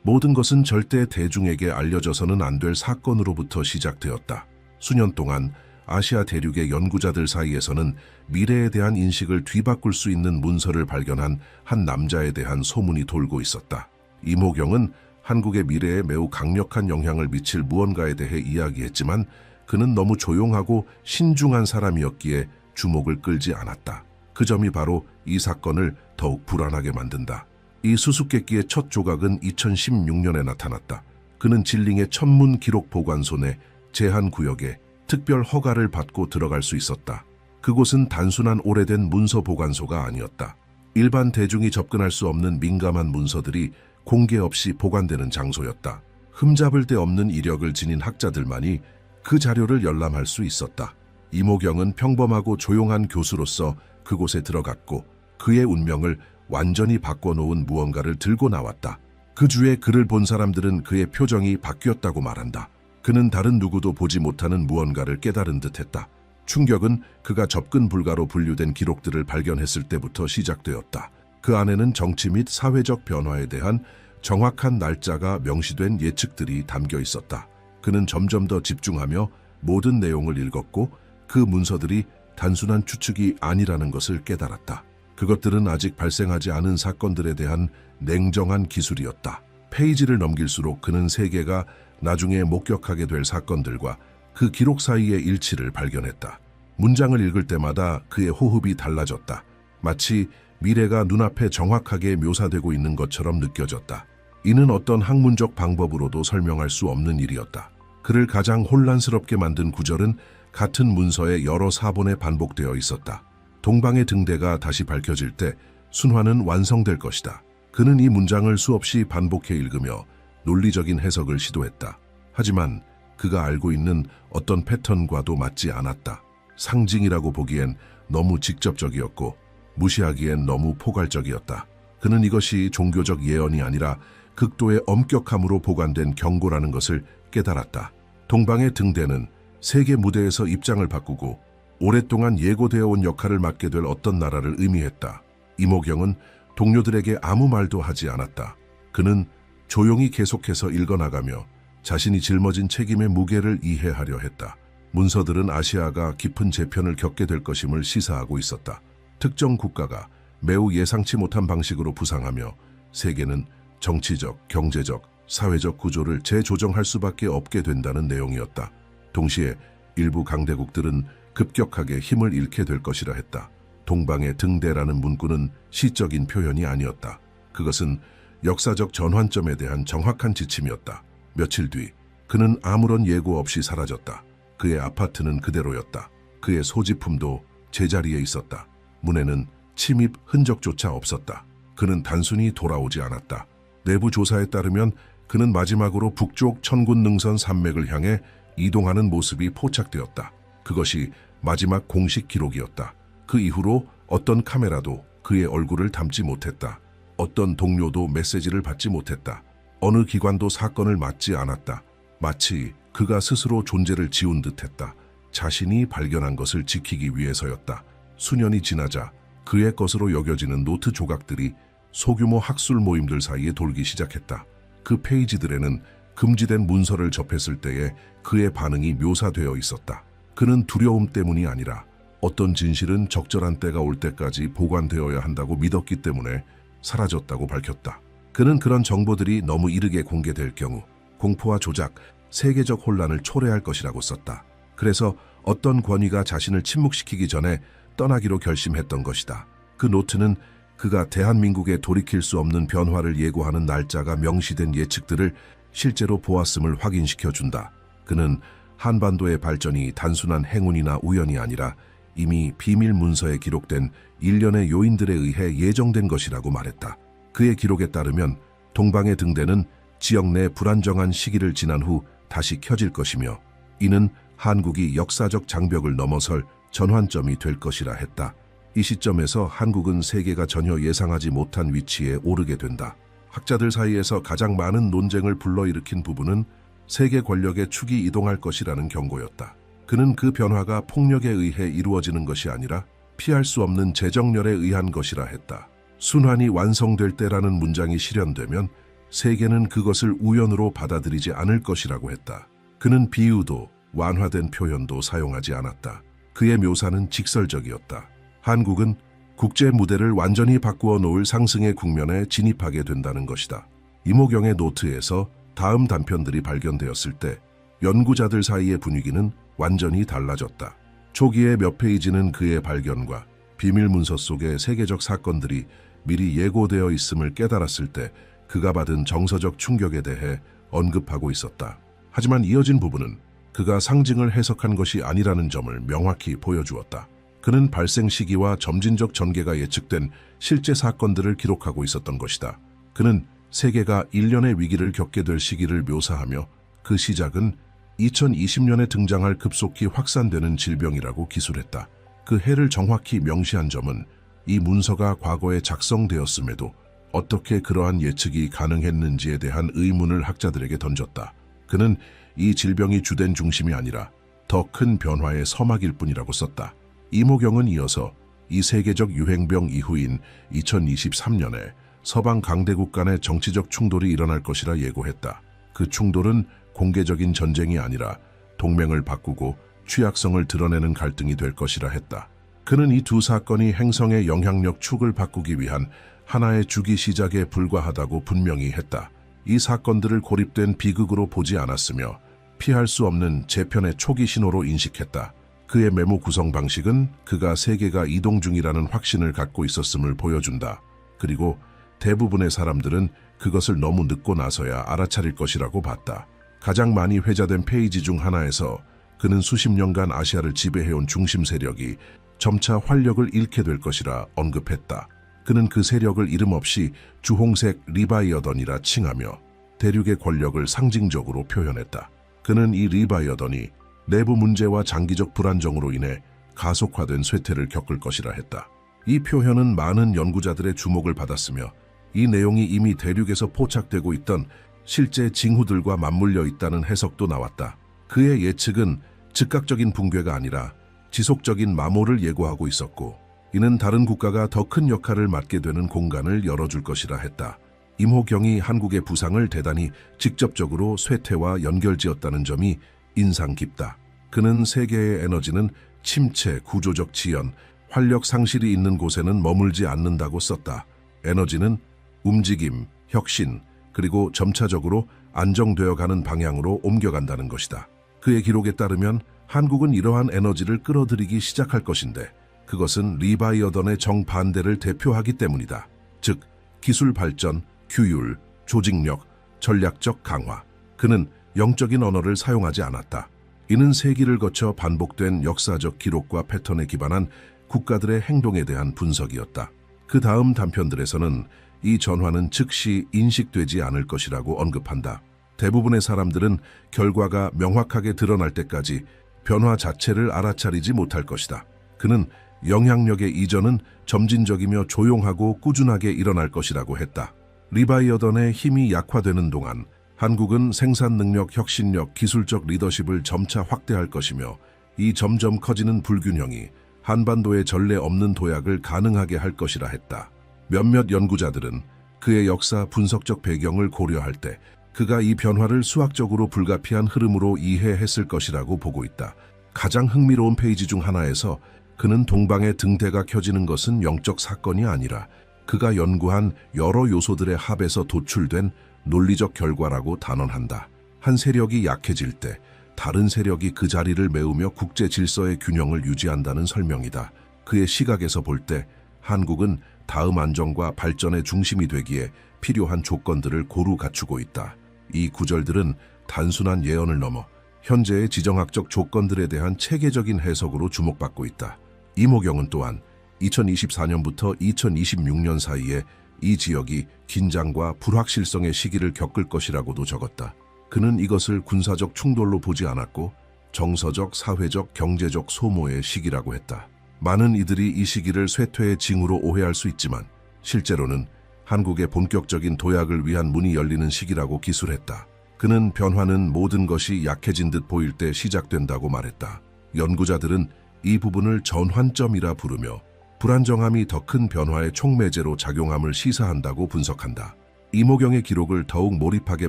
모든 것은 절대 대중에게 알려져서는 안 될 사건으로부터 시작되었다. 수년 동안 아시아 대륙의 연구자들 사이에서는 미래에 대한 인식을 뒤바꿀 수 있는 문서를 발견한 한 남자에 대한 소문이 돌고 있었다. 이모경은 한국의 미래에 매우 강력한 영향을 미칠 무언가에 대해 이야기했지만 그는 너무 조용하고 신중한 사람이었기에 주목을 끌지 않았다. 그 점이 바로 이 사건을 더욱 불안하게 만든다. 이 수수께끼의 첫 조각은 2016년에 나타났다. 그는 진링의 천문 기록 보관소 내 제한 구역에 특별 허가를 받고 들어갈 수 있었다. 그곳은 단순한 오래된 문서 보관소가 아니었다. 일반 대중이 접근할 수 없는 민감한 문서들이 공개 없이 보관되는 장소였다. 흠잡을 데 없는 이력을 지닌 학자들만이 그 자료를 열람할 수 있었다. 이모경은 평범하고 조용한 교수로서 그곳에 들어갔고 그의 운명을 완전히 바꿔놓은 무언가를 들고 나왔다. 그 주에 그를 본 사람들은 그의 표정이 바뀌었다고 말한다. 그는 다른 누구도 보지 못하는 무언가를 깨달은 듯했다. 충격은 그가 접근 불가로 분류된 기록들을 발견했을 때부터 시작되었다. 그 안에는 정치 및 사회적 변화에 대한 정확한 날짜가 명시된 예측들이 담겨 있었다. 그는 점점 더 집중하며 모든 내용을 읽었고 그 문서들이 단순한 추측이 아니라는 것을 깨달았다. 그것들은 아직 발생하지 않은 사건들에 대한 냉정한 기술이었다. 페이지를 넘길수록 그는 세계가 나중에 목격하게 될 사건들과 그 기록 사이의 일치를 발견했다. 문장을 읽을 때마다 그의 호흡이 달라졌다. 마치 미래가 눈앞에 정확하게 묘사되고 있는 것처럼 느껴졌다. 이는 어떤 학문적 방법으로도 설명할 수 없는 일이었다. 그를 가장 혼란스럽게 만든 구절은 같은 문서의 여러 사본에 반복되어 있었다. 동방의 등대가 다시 밝혀질 때 순환은 완성될 것이다. 그는 이 문장을 수없이 반복해 읽으며 논리적인 해석을 시도했다. 하지만 그가 알고 있는 어떤 패턴과도 맞지 않았다. 상징이라고 보기엔 너무 직접적이었고 무시하기엔 너무 포괄적이었다. 그는 이것이 종교적 예언이 아니라 극도의 엄격함으로 보관된 경고라는 것을 깨달았다. 동방의 등대는 세계 무대에서 입장을 바꾸고 오랫동안 예고되어 온 역할을 맡게 될 어떤 나라를 의미했다. 이모경은 동료들에게 아무 말도 하지 않았다. 그는 조용히 계속해서 읽어나가며 자신이 짊어진 책임의 무게를 이해하려 했다. 문서들은 아시아가 깊은 재편을 겪게 될 것임을 시사하고 있었다. 특정 국가가 매우 예상치 못한 방식으로 부상하며 세계는 정치적, 경제적, 사회적 구조를 재조정할 수밖에 없게 된다는 내용이었다. 동시에 일부 강대국들은 급격하게 힘을 잃게 될 것이라 했다. 동방의 등대라는 문구는 시적인 표현이 아니었다. 그것은 역사적 전환점에 대한 정확한 지침이었다. 며칠 뒤 그는 아무런 예고 없이 사라졌다. 그의 아파트는 그대로였다. 그의 소지품도 제자리에 있었다. 문에는 침입 흔적조차 없었다. 그는 단순히 돌아오지 않았다. 내부 조사에 따르면 그는 마지막으로 북쪽 천군 능선 산맥을 향해 이동하는 모습이 포착되었다. 그것이 마지막 공식 기록이었다. 그 이후로 어떤 카메라도 그의 얼굴을 담지 못했다. 어떤 동료도 메시지를 받지 못했다. 어느 기관도 사건을 맡지 않았다. 마치 그가 스스로 존재를 지운 듯했다. 자신이 발견한 것을 지키기 위해서였다. 수년이 지나자 그의 것으로 여겨지는 노트 조각들이 소규모 학술 모임들 사이에 돌기 시작했다. 그 페이지들에는 금지된 문서를 접했을 때의 그의 반응이 묘사되어 있었다. 그는 두려움 때문이 아니라 어떤 진실은 적절한 때가 올 때까지 보관되어야 한다고 믿었기 때문에 사라졌다고 밝혔다. 그는 그런 정보들이 너무 이르게 공개될 경우 공포와 조작, 세계적 혼란을 초래할 것이라고 썼다. 그래서 어떤 권위가 자신을 침묵시키기 전에 떠나기로 결심했던 것이다. 그 노트는 그가 대한민국에 돌이킬 수 없는 변화를 예고하는 날짜가 명시된 예측들을 실제로 보았음을 확인시켜준다. 그는 한반도의 발전이 단순한 행운이나 우연이 아니라 이미 비밀 문서에 기록된 일련의 요인들에 의해 예정된 것이라고 말했다. 그의 기록에 따르면 동방의 등대는 지역 내 불안정한 시기를 지난 후 다시 켜질 것이며 이는 한국이 역사적 장벽을 넘어설 전환점이 될 것이라 했다. 이 시점에서 한국은 세계가 전혀 예상하지 못한 위치에 오르게 된다. 학자들 사이에서 가장 많은 논쟁을 불러일으킨 부분은 세계 권력의 축이 이동할 것이라는 경고였다. 그는 그 변화가 폭력에 의해 이루어지는 것이 아니라 피할 수 없는 재정렬에 의한 것이라 했다. 순환이 완성될 때라는 문장이 실현되면 세계는 그것을 우연으로 받아들이지 않을 것이라고 했다. 그는 비유도 완화된 표현도 사용하지 않았다. 그의 묘사는 직설적이었다. 한국은 국제 무대를 완전히 바꾸어 놓을 상승의 국면에 진입하게 된다는 것이다. 이모경의 노트에서 다음 단편들이 발견되었을 때 연구자들 사이의 분위기는 완전히 달라졌다. 초기의 몇 페이지는 그의 발견과 비밀 문서 속의 세계적 사건들이 미리 예고되어 있음을 깨달았을 때 그가 받은 정서적 충격에 대해 언급하고 있었다. 하지만 이어진 부분은 그가 상징을 해석한 것이 아니라는 점을 명확히 보여주었다. 그는 발생 시기와 점진적 전개가 예측된 실제 사건들을 기록하고 있었던 것이다. 그는 세계가 일련의 위기를 겪게 될 시기를 묘사하며 그 시작은 2020년에 등장할 급속히 확산되는 질병이라고 기술했다. 그 해를 정확히 명시한 점은 이 문서가 과거에 작성되었음에도 어떻게 그러한 예측이 가능했는지에 대한 의문을 학자들에게 던졌다. 그는 이 질병이 주된 중심이 아니라 더 큰 변화의 서막일 뿐이라고 썼다. 이모경은 이어서 이 세계적 유행병 이후인 2023년에 서방 강대국 간의 정치적 충돌이 일어날 것이라 예고했다. 그 충돌은 공개적인 전쟁이 아니라 동맹을 바꾸고 취약성을 드러내는 갈등이 될 것이라 했다. 그는 이 두 사건이 행성의 영향력 축을 바꾸기 위한 하나의 주기 시작에 불과하다고 분명히 했다. 이 사건들을 고립된 비극으로 보지 않았으며 피할 수 없는 재편의 초기 신호로 인식했다. 그의 메모 구성 방식은 그가 세계가 이동 중이라는 확신을 갖고 있었음을 보여준다. 그리고 대부분의 사람들은 그것을 너무 늦고 나서야 알아차릴 것이라고 봤다. 가장 많이 회자된 페이지 중 하나에서 그는 수십 년간 아시아를 지배해온 중심 세력이 점차 활력을 잃게 될 것이라 언급했다. 그는 그 세력을 이름 없이 주홍색 리바이어던이라 칭하며 대륙의 권력을 상징적으로 표현했다. 그는 이 리바이어던이 내부 문제와 장기적 불안정으로 인해 가속화된 쇠퇴를 겪을 것이라 했다. 이 표현은 많은 연구자들의 주목을 받았으며 이 내용이 이미 대륙에서 포착되고 있던 실제 징후들과 맞물려 있다는 해석도 나왔다. 그의 예측은 즉각적인 붕괴가 아니라 지속적인 마모를 예고하고 있었고 이는 다른 국가가 더 큰 역할을 맡게 되는 공간을 열어줄 것이라 했다. 임호경이 한국의 부상을 대단히 직접적으로 쇠퇴와 연결지었다는 점이 인상 깊다. 그는 세계의 에너지는 침체, 구조적 지연, 활력 상실이 있는 곳에는 머물지 않는다고 썼다. 에너지는 움직임, 혁신, 그리고 점차적으로 안정되어 가는 방향으로 옮겨간다는 것이다. 그의 기록에 따르면 한국은 이러한 에너지를 끌어들이기 시작할 것인데 그것은 리바이어던의 정반대를 대표하기 때문이다. 즉, 기술 발전, 규율, 조직력, 전략적 강화. 그는 영적인 언어를 사용하지 않았다. 이는 세기를 거쳐 반복된 역사적 기록과 패턴에 기반한 국가들의 행동에 대한 분석이었다. 그 다음 단편들에서는 이 전환은 즉시 인식되지 않을 것이라고 언급한다. 대부분의 사람들은 결과가 명확하게 드러날 때까지 변화 자체를 알아차리지 못할 것이다. 그는 영향력의 이전은 점진적이며 조용하고 꾸준하게 일어날 것이라고 했다. 리바이어던의 힘이 약화되는 동안 한국은 생산 능력, 혁신력, 기술적 리더십을 점차 확대할 것이며 이 점점 커지는 불균형이 한반도의 전례 없는 도약을 가능하게 할 것이라 했다. 몇몇 연구자들은 그의 역사 분석적 배경을 고려할 때 그가 이 변화를 수학적으로 불가피한 흐름으로 이해했을 것이라고 보고 있다. 가장 흥미로운 페이지 중 하나에서 그는 동방의 등대가 켜지는 것은 영적 사건이 아니라 그가 연구한 여러 요소들의 합에서 도출된 논리적 결과라고 단언한다. 한 세력이 약해질 때 다른 세력이 그 자리를 메우며 국제 질서의 균형을 유지한다는 설명이다. 그의 시각에서 볼 때 한국은 다음 안정과 발전의 중심이 되기에 필요한 조건들을 고루 갖추고 있다. 이 구절들은 단순한 예언을 넘어 현재의 지정학적 조건들에 대한 체계적인 해석으로 주목받고 있다. 이모경은 또한 2024년부터 2026년 사이에 이 지역이 긴장과 불확실성의 시기를 겪을 것이라고도 적었다. 그는 이것을 군사적 충돌로 보지 않았고 정서적, 사회적, 경제적 소모의 시기라고 했다. 많은 이들이 이 시기를 쇠퇴의 징후로 오해할 수 있지만 실제로는 한국의 본격적인 도약을 위한 문이 열리는 시기라고 기술했다. 그는 변화는 모든 것이 약해진 듯 보일 때 시작된다고 말했다. 연구자들은 이 부분을 전환점이라 부르며 불안정함이 더 큰 변화의 촉매제로 작용함을 시사한다고 분석한다. 이모경의 기록을 더욱 몰입하게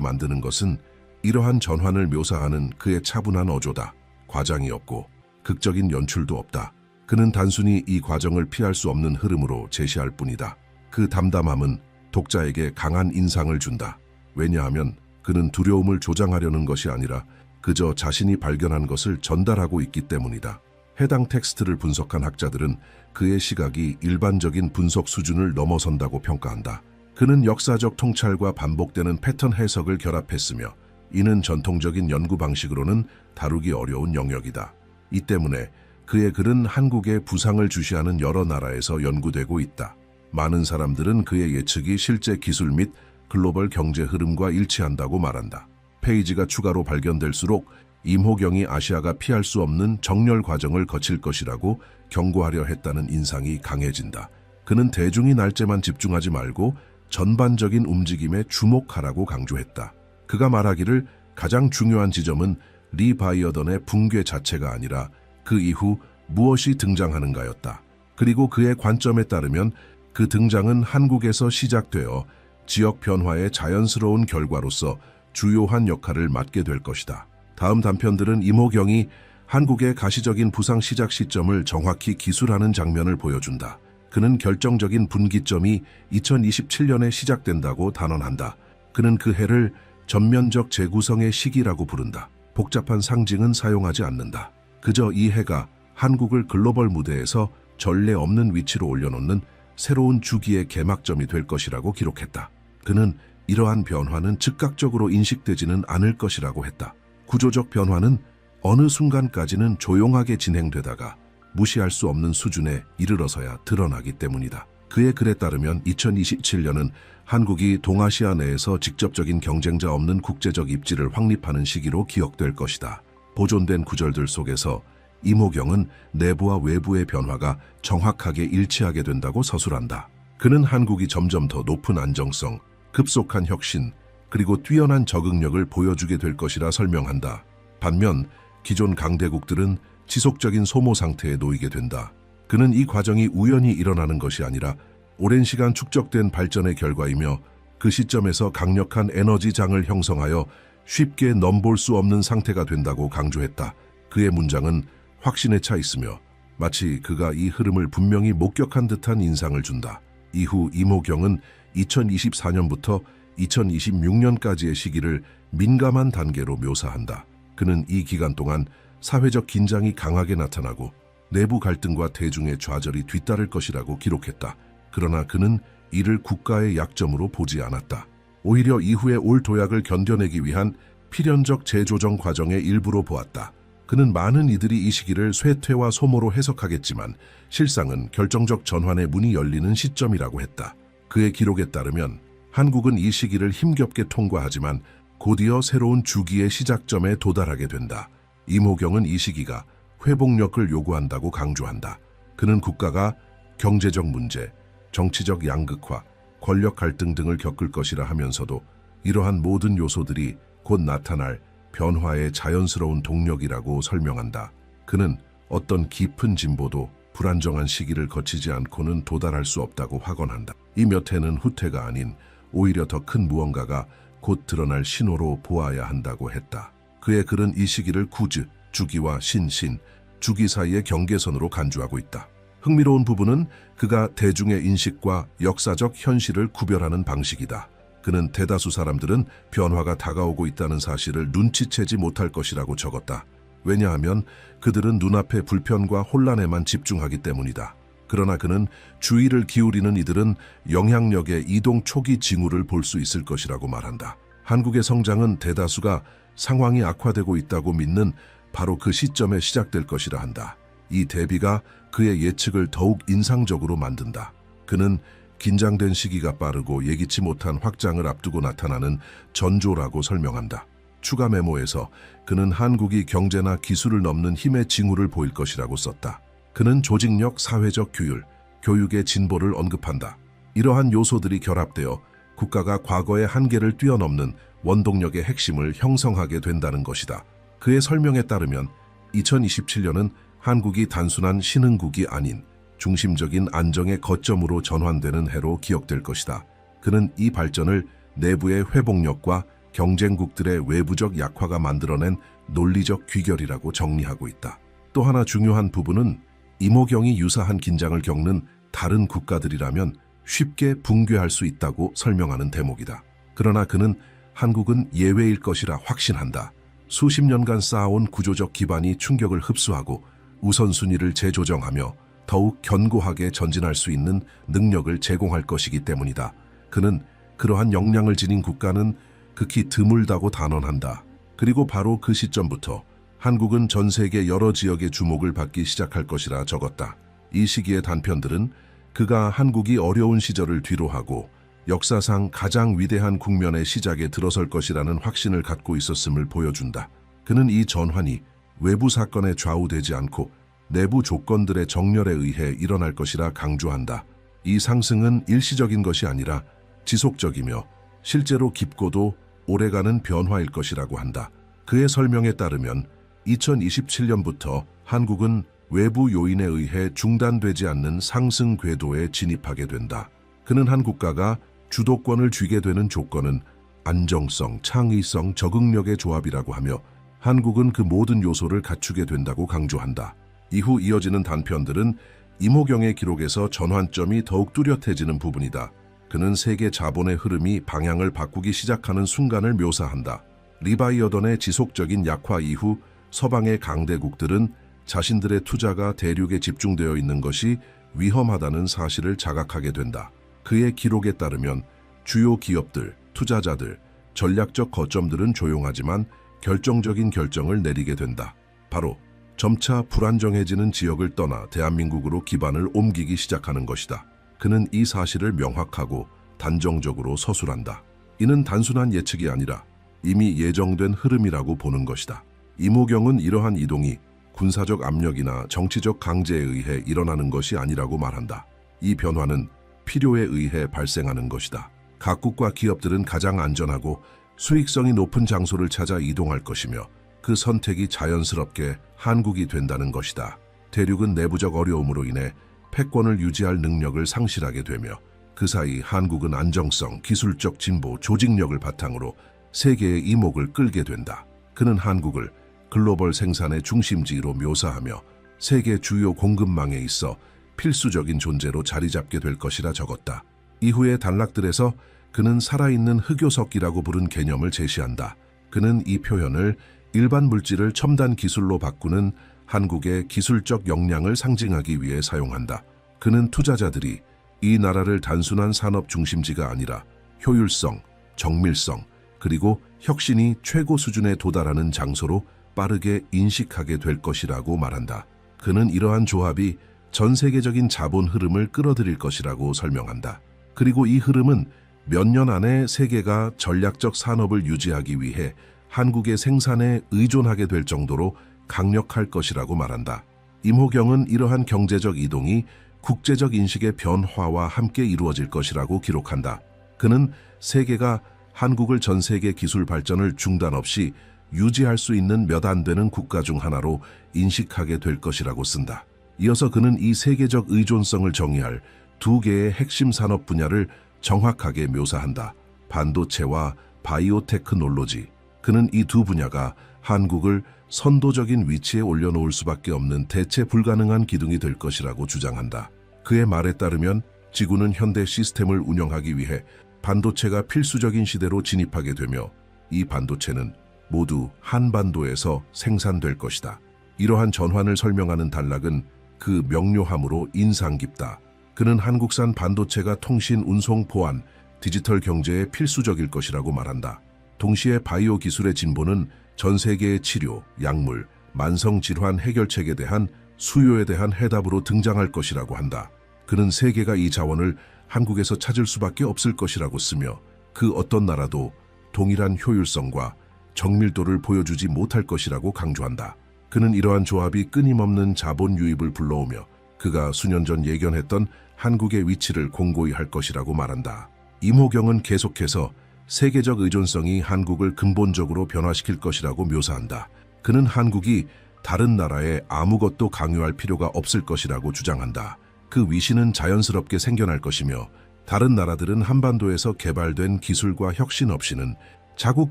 만드는 것은 이러한 전환을 묘사하는 그의 차분한 어조다. 과장이 없고 극적인 연출도 없다. 그는 단순히 이 과정을 피할 수 없는 흐름으로 제시할 뿐이다. 그 담담함은 독자에게 강한 인상을 준다. 왜냐하면 그는 두려움을 조장하려는 것이 아니라 그저 자신이 발견한 것을 전달하고 있기 때문이다. 해당 텍스트를 분석한 학자들은 그의 시각이 일반적인 분석 수준을 넘어선다고 평가한다. 그는 역사적 통찰과 반복되는 패턴 해석을 결합했으며 이는 전통적인 연구 방식으로는 다루기 어려운 영역이다. 이 때문에 그의 글은 한국의 부상을 주시하는 여러 나라에서 연구되고 있다. 많은 사람들은 그의 예측이 실제 기술 및 글로벌 경제 흐름과 일치한다고 말한다. 페이지가 추가로 발견될수록 임호경이 아시아가 피할 수 없는 정렬 과정을 거칠 것이라고 경고하려 했다는 인상이 강해진다. 그는 대중이 날짜만 집중하지 말고 전반적인 움직임에 주목하라고 강조했다. 그가 말하기를 가장 중요한 지점은 리바이어던의 붕괴 자체가 아니라 그 이후 무엇이 등장하는가였다. 그리고 그의 관점에 따르면 그 등장은 한국에서 시작되어 지역 변화의 자연스러운 결과로서 주요한 역할을 맡게 될 것이다. 다음 단편들은 임호경이 한국의 가시적인 부상 시작 시점을 정확히 기술하는 장면을 보여준다. 그는 결정적인 분기점이 2027년에 시작된다고 단언한다. 그는 그 해를 전면적 재구성의 시기라고 부른다. 복잡한 상징은 사용하지 않는다. 그저 이 해가 한국을 글로벌 무대에서 전례 없는 위치로 올려놓는 새로운 주기의 개막점이 될 것이라고 기록했다. 그는 이러한 변화는 즉각적으로 인식되지는 않을 것이라고 했다. 구조적 변화는 어느 순간까지는 조용하게 진행되다가 무시할 수 없는 수준에 이르러서야 드러나기 때문이다. 그의 글에 따르면 2027년은 한국이 동아시아 내에서 직접적인 경쟁자 없는 국제적 입지를 확립하는 시기로 기억될 것이다. 보존된 구절들 속에서 임호경은 내부와 외부의 변화가 정확하게 일치하게 된다고 서술한다. 그는 한국이 점점 더 높은 안정성, 급속한 혁신, 그리고 뛰어난 적응력을 보여주게 될 것이라 설명한다. 반면 기존 강대국들은 지속적인 소모 상태에 놓이게 된다. 그는 이 과정이 우연히 일어나는 것이 아니라 오랜 시간 축적된 발전의 결과이며 그 시점에서 강력한 에너지장을 형성하여 쉽게 넘볼 수 없는 상태가 된다고 강조했다. 그의 문장은 확신에 차 있으며 마치 그가 이 흐름을 분명히 목격한 듯한 인상을 준다. 이후 임호경은 2024년부터 2026년까지의 시기를 민감한 단계로 묘사한다. 그는 이 기간 동안 사회적 긴장이 강하게 나타나고 내부 갈등과 대중의 좌절이 뒤따를 것이라고 기록했다. 그러나 그는 이를 국가의 약점으로 보지 않았다. 오히려 이후에 올 도약을 견뎌내기 위한 필연적 재조정 과정의 일부로 보았다. 그는 많은 이들이 이 시기를 쇠퇴와 소모로 해석하겠지만 실상은 결정적 전환의 문이 열리는 시점이라고 했다. 그의 기록에 따르면 한국은 이 시기를 힘겹게 통과하지만 곧이어 새로운 주기의 시작점에 도달하게 된다. 임호경은 이 시기가 회복력을 요구한다고 강조한다. 그는 국가가 경제적 문제, 정치적 양극화, 권력 갈등 등을 겪을 것이라 하면서도 이러한 모든 요소들이 곧 나타날 변화의 자연스러운 동력이라고 설명한다. 그는 어떤 깊은 진보도 불안정한 시기를 거치지 않고는 도달할 수 없다고 확언한다. 이 몇 해는 후퇴가 아닌 오히려 더 큰 무언가가 곧 드러날 신호로 보아야 한다고 했다. 그의 글은 이 시기를 구즈, 주기와 신신, 주기 사이의 경계선으로 간주하고 있다. 흥미로운 부분은 그가 대중의 인식과 역사적 현실을 구별하는 방식이다. 그는 대다수 사람들은 변화가 다가오고 있다는 사실을 눈치채지 못할 것이라고 적었다. 왜냐하면 그들은 눈앞의 불편과 혼란에만 집중하기 때문이다. 그러나 그는 주의를 기울이는 이들은 영향력의 이동 초기 징후를 볼 수 있을 것이라고 말한다. 한국의 성장은 대다수가 상황이 악화되고 있다고 믿는 바로 그 시점에 시작될 것이라 한다. 이 대비가 그의 예측을 더욱 인상적으로 만든다. 그는 긴장된 시기가 빠르고 예기치 못한 확장을 앞두고 나타나는 전조라고 설명한다. 추가 메모에서 그는 한국이 경제나 기술을 넘는 힘의 징후를 보일 것이라고 썼다. 그는 조직력, 사회적 규율, 교육의 진보를 언급한다. 이러한 요소들이 결합되어 국가가 과거의 한계를 뛰어넘는 원동력의 핵심을 형성하게 된다는 것이다. 그의 설명에 따르면 2027년은 한국이 단순한 신흥국이 아닌 중심적인 안정의 거점으로 전환되는 해로 기억될 것이다. 그는 이 발전을 내부의 회복력과 경쟁국들의 외부적 약화가 만들어낸 논리적 귀결이라고 정리하고 있다. 또 하나 중요한 부분은 임호경이 유사한 긴장을 겪는 다른 국가들이라면 쉽게 붕괴할 수 있다고 설명하는 대목이다. 그러나 그는 한국은 예외일 것이라 확신한다. 수십 년간 쌓아온 구조적 기반이 충격을 흡수하고 우선순위를 재조정하며 더욱 견고하게 전진할 수 있는 능력을 제공할 것이기 때문이다. 그는 그러한 역량을 지닌 국가는 극히 드물다고 단언한다. 그리고 바로 그 시점부터 한국은 전 세계 여러 지역의 주목을 받기 시작할 것이라 적었다. 이 시기의 단편들은 그가 한국이 어려운 시절을 뒤로하고 역사상 가장 위대한 국면의 시작에 들어설 것이라는 확신을 갖고 있었음을 보여준다. 그는 이 전환이 외부 사건에 좌우되지 않고 내부 조건들의 정렬에 의해 일어날 것이라 강조한다. 이 상승은 일시적인 것이 아니라 지속적이며 실제로 깊고도 오래가는 변화일 것이라고 한다. 그의 설명에 따르면 2027년부터 한국은 외부 요인에 의해 중단되지 않는 상승 궤도에 진입하게 된다. 그는 한 국가가 주도권을 쥐게 되는 조건은 안정성, 창의성, 적응력의 조합이라고 하며 한국은 그 모든 요소를 갖추게 된다고 강조한다. 이후 이어지는 단편들은 임호경의 기록에서 전환점이 더욱 뚜렷해지는 부분이다. 그는 세계 자본의 흐름이 방향을 바꾸기 시작하는 순간을 묘사한다. 리바이어던의 지속적인 약화 이후 서방의 강대국들은 자신들의 투자가 대륙에 집중되어 있는 것이 위험하다는 사실을 자각하게 된다. 그의 기록에 따르면 주요 기업들, 투자자들, 전략적 거점들은 조용하지만 결정적인 결정을 내리게 된다. 바로 점차 불안정해지는 지역을 떠나 대한민국으로 기반을 옮기기 시작하는 것이다. 그는 이 사실을 명확하고 단정적으로 서술한다. 이는 단순한 예측이 아니라 이미 예정된 흐름이라고 보는 것이다. 임호경은 이러한 이동이 군사적 압력이나 정치적 강제에 의해 일어나는 것이 아니라고 말한다. 이 변화는 필요에 의해 발생하는 것이다. 각국과 기업들은 가장 안전하고 수익성이 높은 장소를 찾아 이동할 것이며 그 선택이 자연스럽게 한국이 된다는 것이다. 대륙은 내부적 어려움으로 인해 패권을 유지할 능력을 상실하게 되며 그 사이 한국은 안정성, 기술적 진보, 조직력을 바탕으로 세계의 이목을 끌게 된다. 그는 한국을 글로벌 생산의 중심지로 묘사하며 세계 주요 공급망에 있어 필수적인 존재로 자리 잡게 될 것이라 적었다. 이후의 단락들에서 그는 살아있는 흑요석기라고 부른 개념을 제시한다. 그는 이 표현을 일반 물질을 첨단 기술로 바꾸는 한국의 기술적 역량을 상징하기 위해 사용한다. 그는 투자자들이 이 나라를 단순한 산업 중심지가 아니라 효율성, 정밀성, 그리고 혁신이 최고 수준에 도달하는 장소로 빠르게 인식하게 될 것이라고 말한다. 그는 이러한 조합이 전 세계적인 자본 흐름을 끌어들일 것이라고 설명한다. 그리고 이 흐름은 몇 년 안에 세계가 전략적 산업을 유지하기 위해 한국의 생산에 의존하게 될 정도로 강력할 것이라고 말한다. 임호경은 이러한 경제적 이동이 국제적 인식의 변화와 함께 이루어질 것이라고 기록한다. 그는 세계가 한국을 전 세계 기술 발전을 중단 없이 유지할 수 있는 몇 안 되는 국가 중 하나로 인식하게 될 것이라고 쓴다. 이어서 그는 이 세계적 의존성을 정의할 두 개의 핵심 산업 분야를 정확하게 묘사한다. 반도체와 바이오테크놀로지. 그는 이 두 분야가 한국을 선도적인 위치에 올려놓을 수밖에 없는 대체 불가능한 기둥이 될 것이라고 주장한다. 그의 말에 따르면 지구는 현대 시스템을 운영하기 위해 반도체가 필수적인 시대로 진입하게 되며 이 반도체는 모두 한반도에서 생산될 것이다. 이러한 전환을 설명하는 단락은 그 명료함으로 인상 깊다. 그는 한국산 반도체가 통신, 운송, 보안, 디지털 경제에 필수적일 것이라고 말한다. 동시에 바이오 기술의 진보는 전 세계의 치료, 약물, 만성질환 해결책에 대한 수요에 대한 해답으로 등장할 것이라고 한다. 그는 세계가 이 자원을 한국에서 찾을 수밖에 없을 것이라고 쓰며 그 어떤 나라도 동일한 효율성과 정밀도를 보여주지 못할 것이라고 강조한다. 그는 이러한 조합이 끊임없는 자본 유입을 불러오며 그가 수년 전 예견했던 한국의 위치를 공고히 할 것이라고 말한다. 임호경은 계속해서 세계적 의존성이 한국을 근본적으로 변화시킬 것이라고 묘사한다. 그는 한국이 다른 나라에 아무것도 강요할 필요가 없을 것이라고 주장한다. 그 위신은 자연스럽게 생겨날 것이며 다른 나라들은 한반도에서 개발된 기술과 혁신 없이는 자국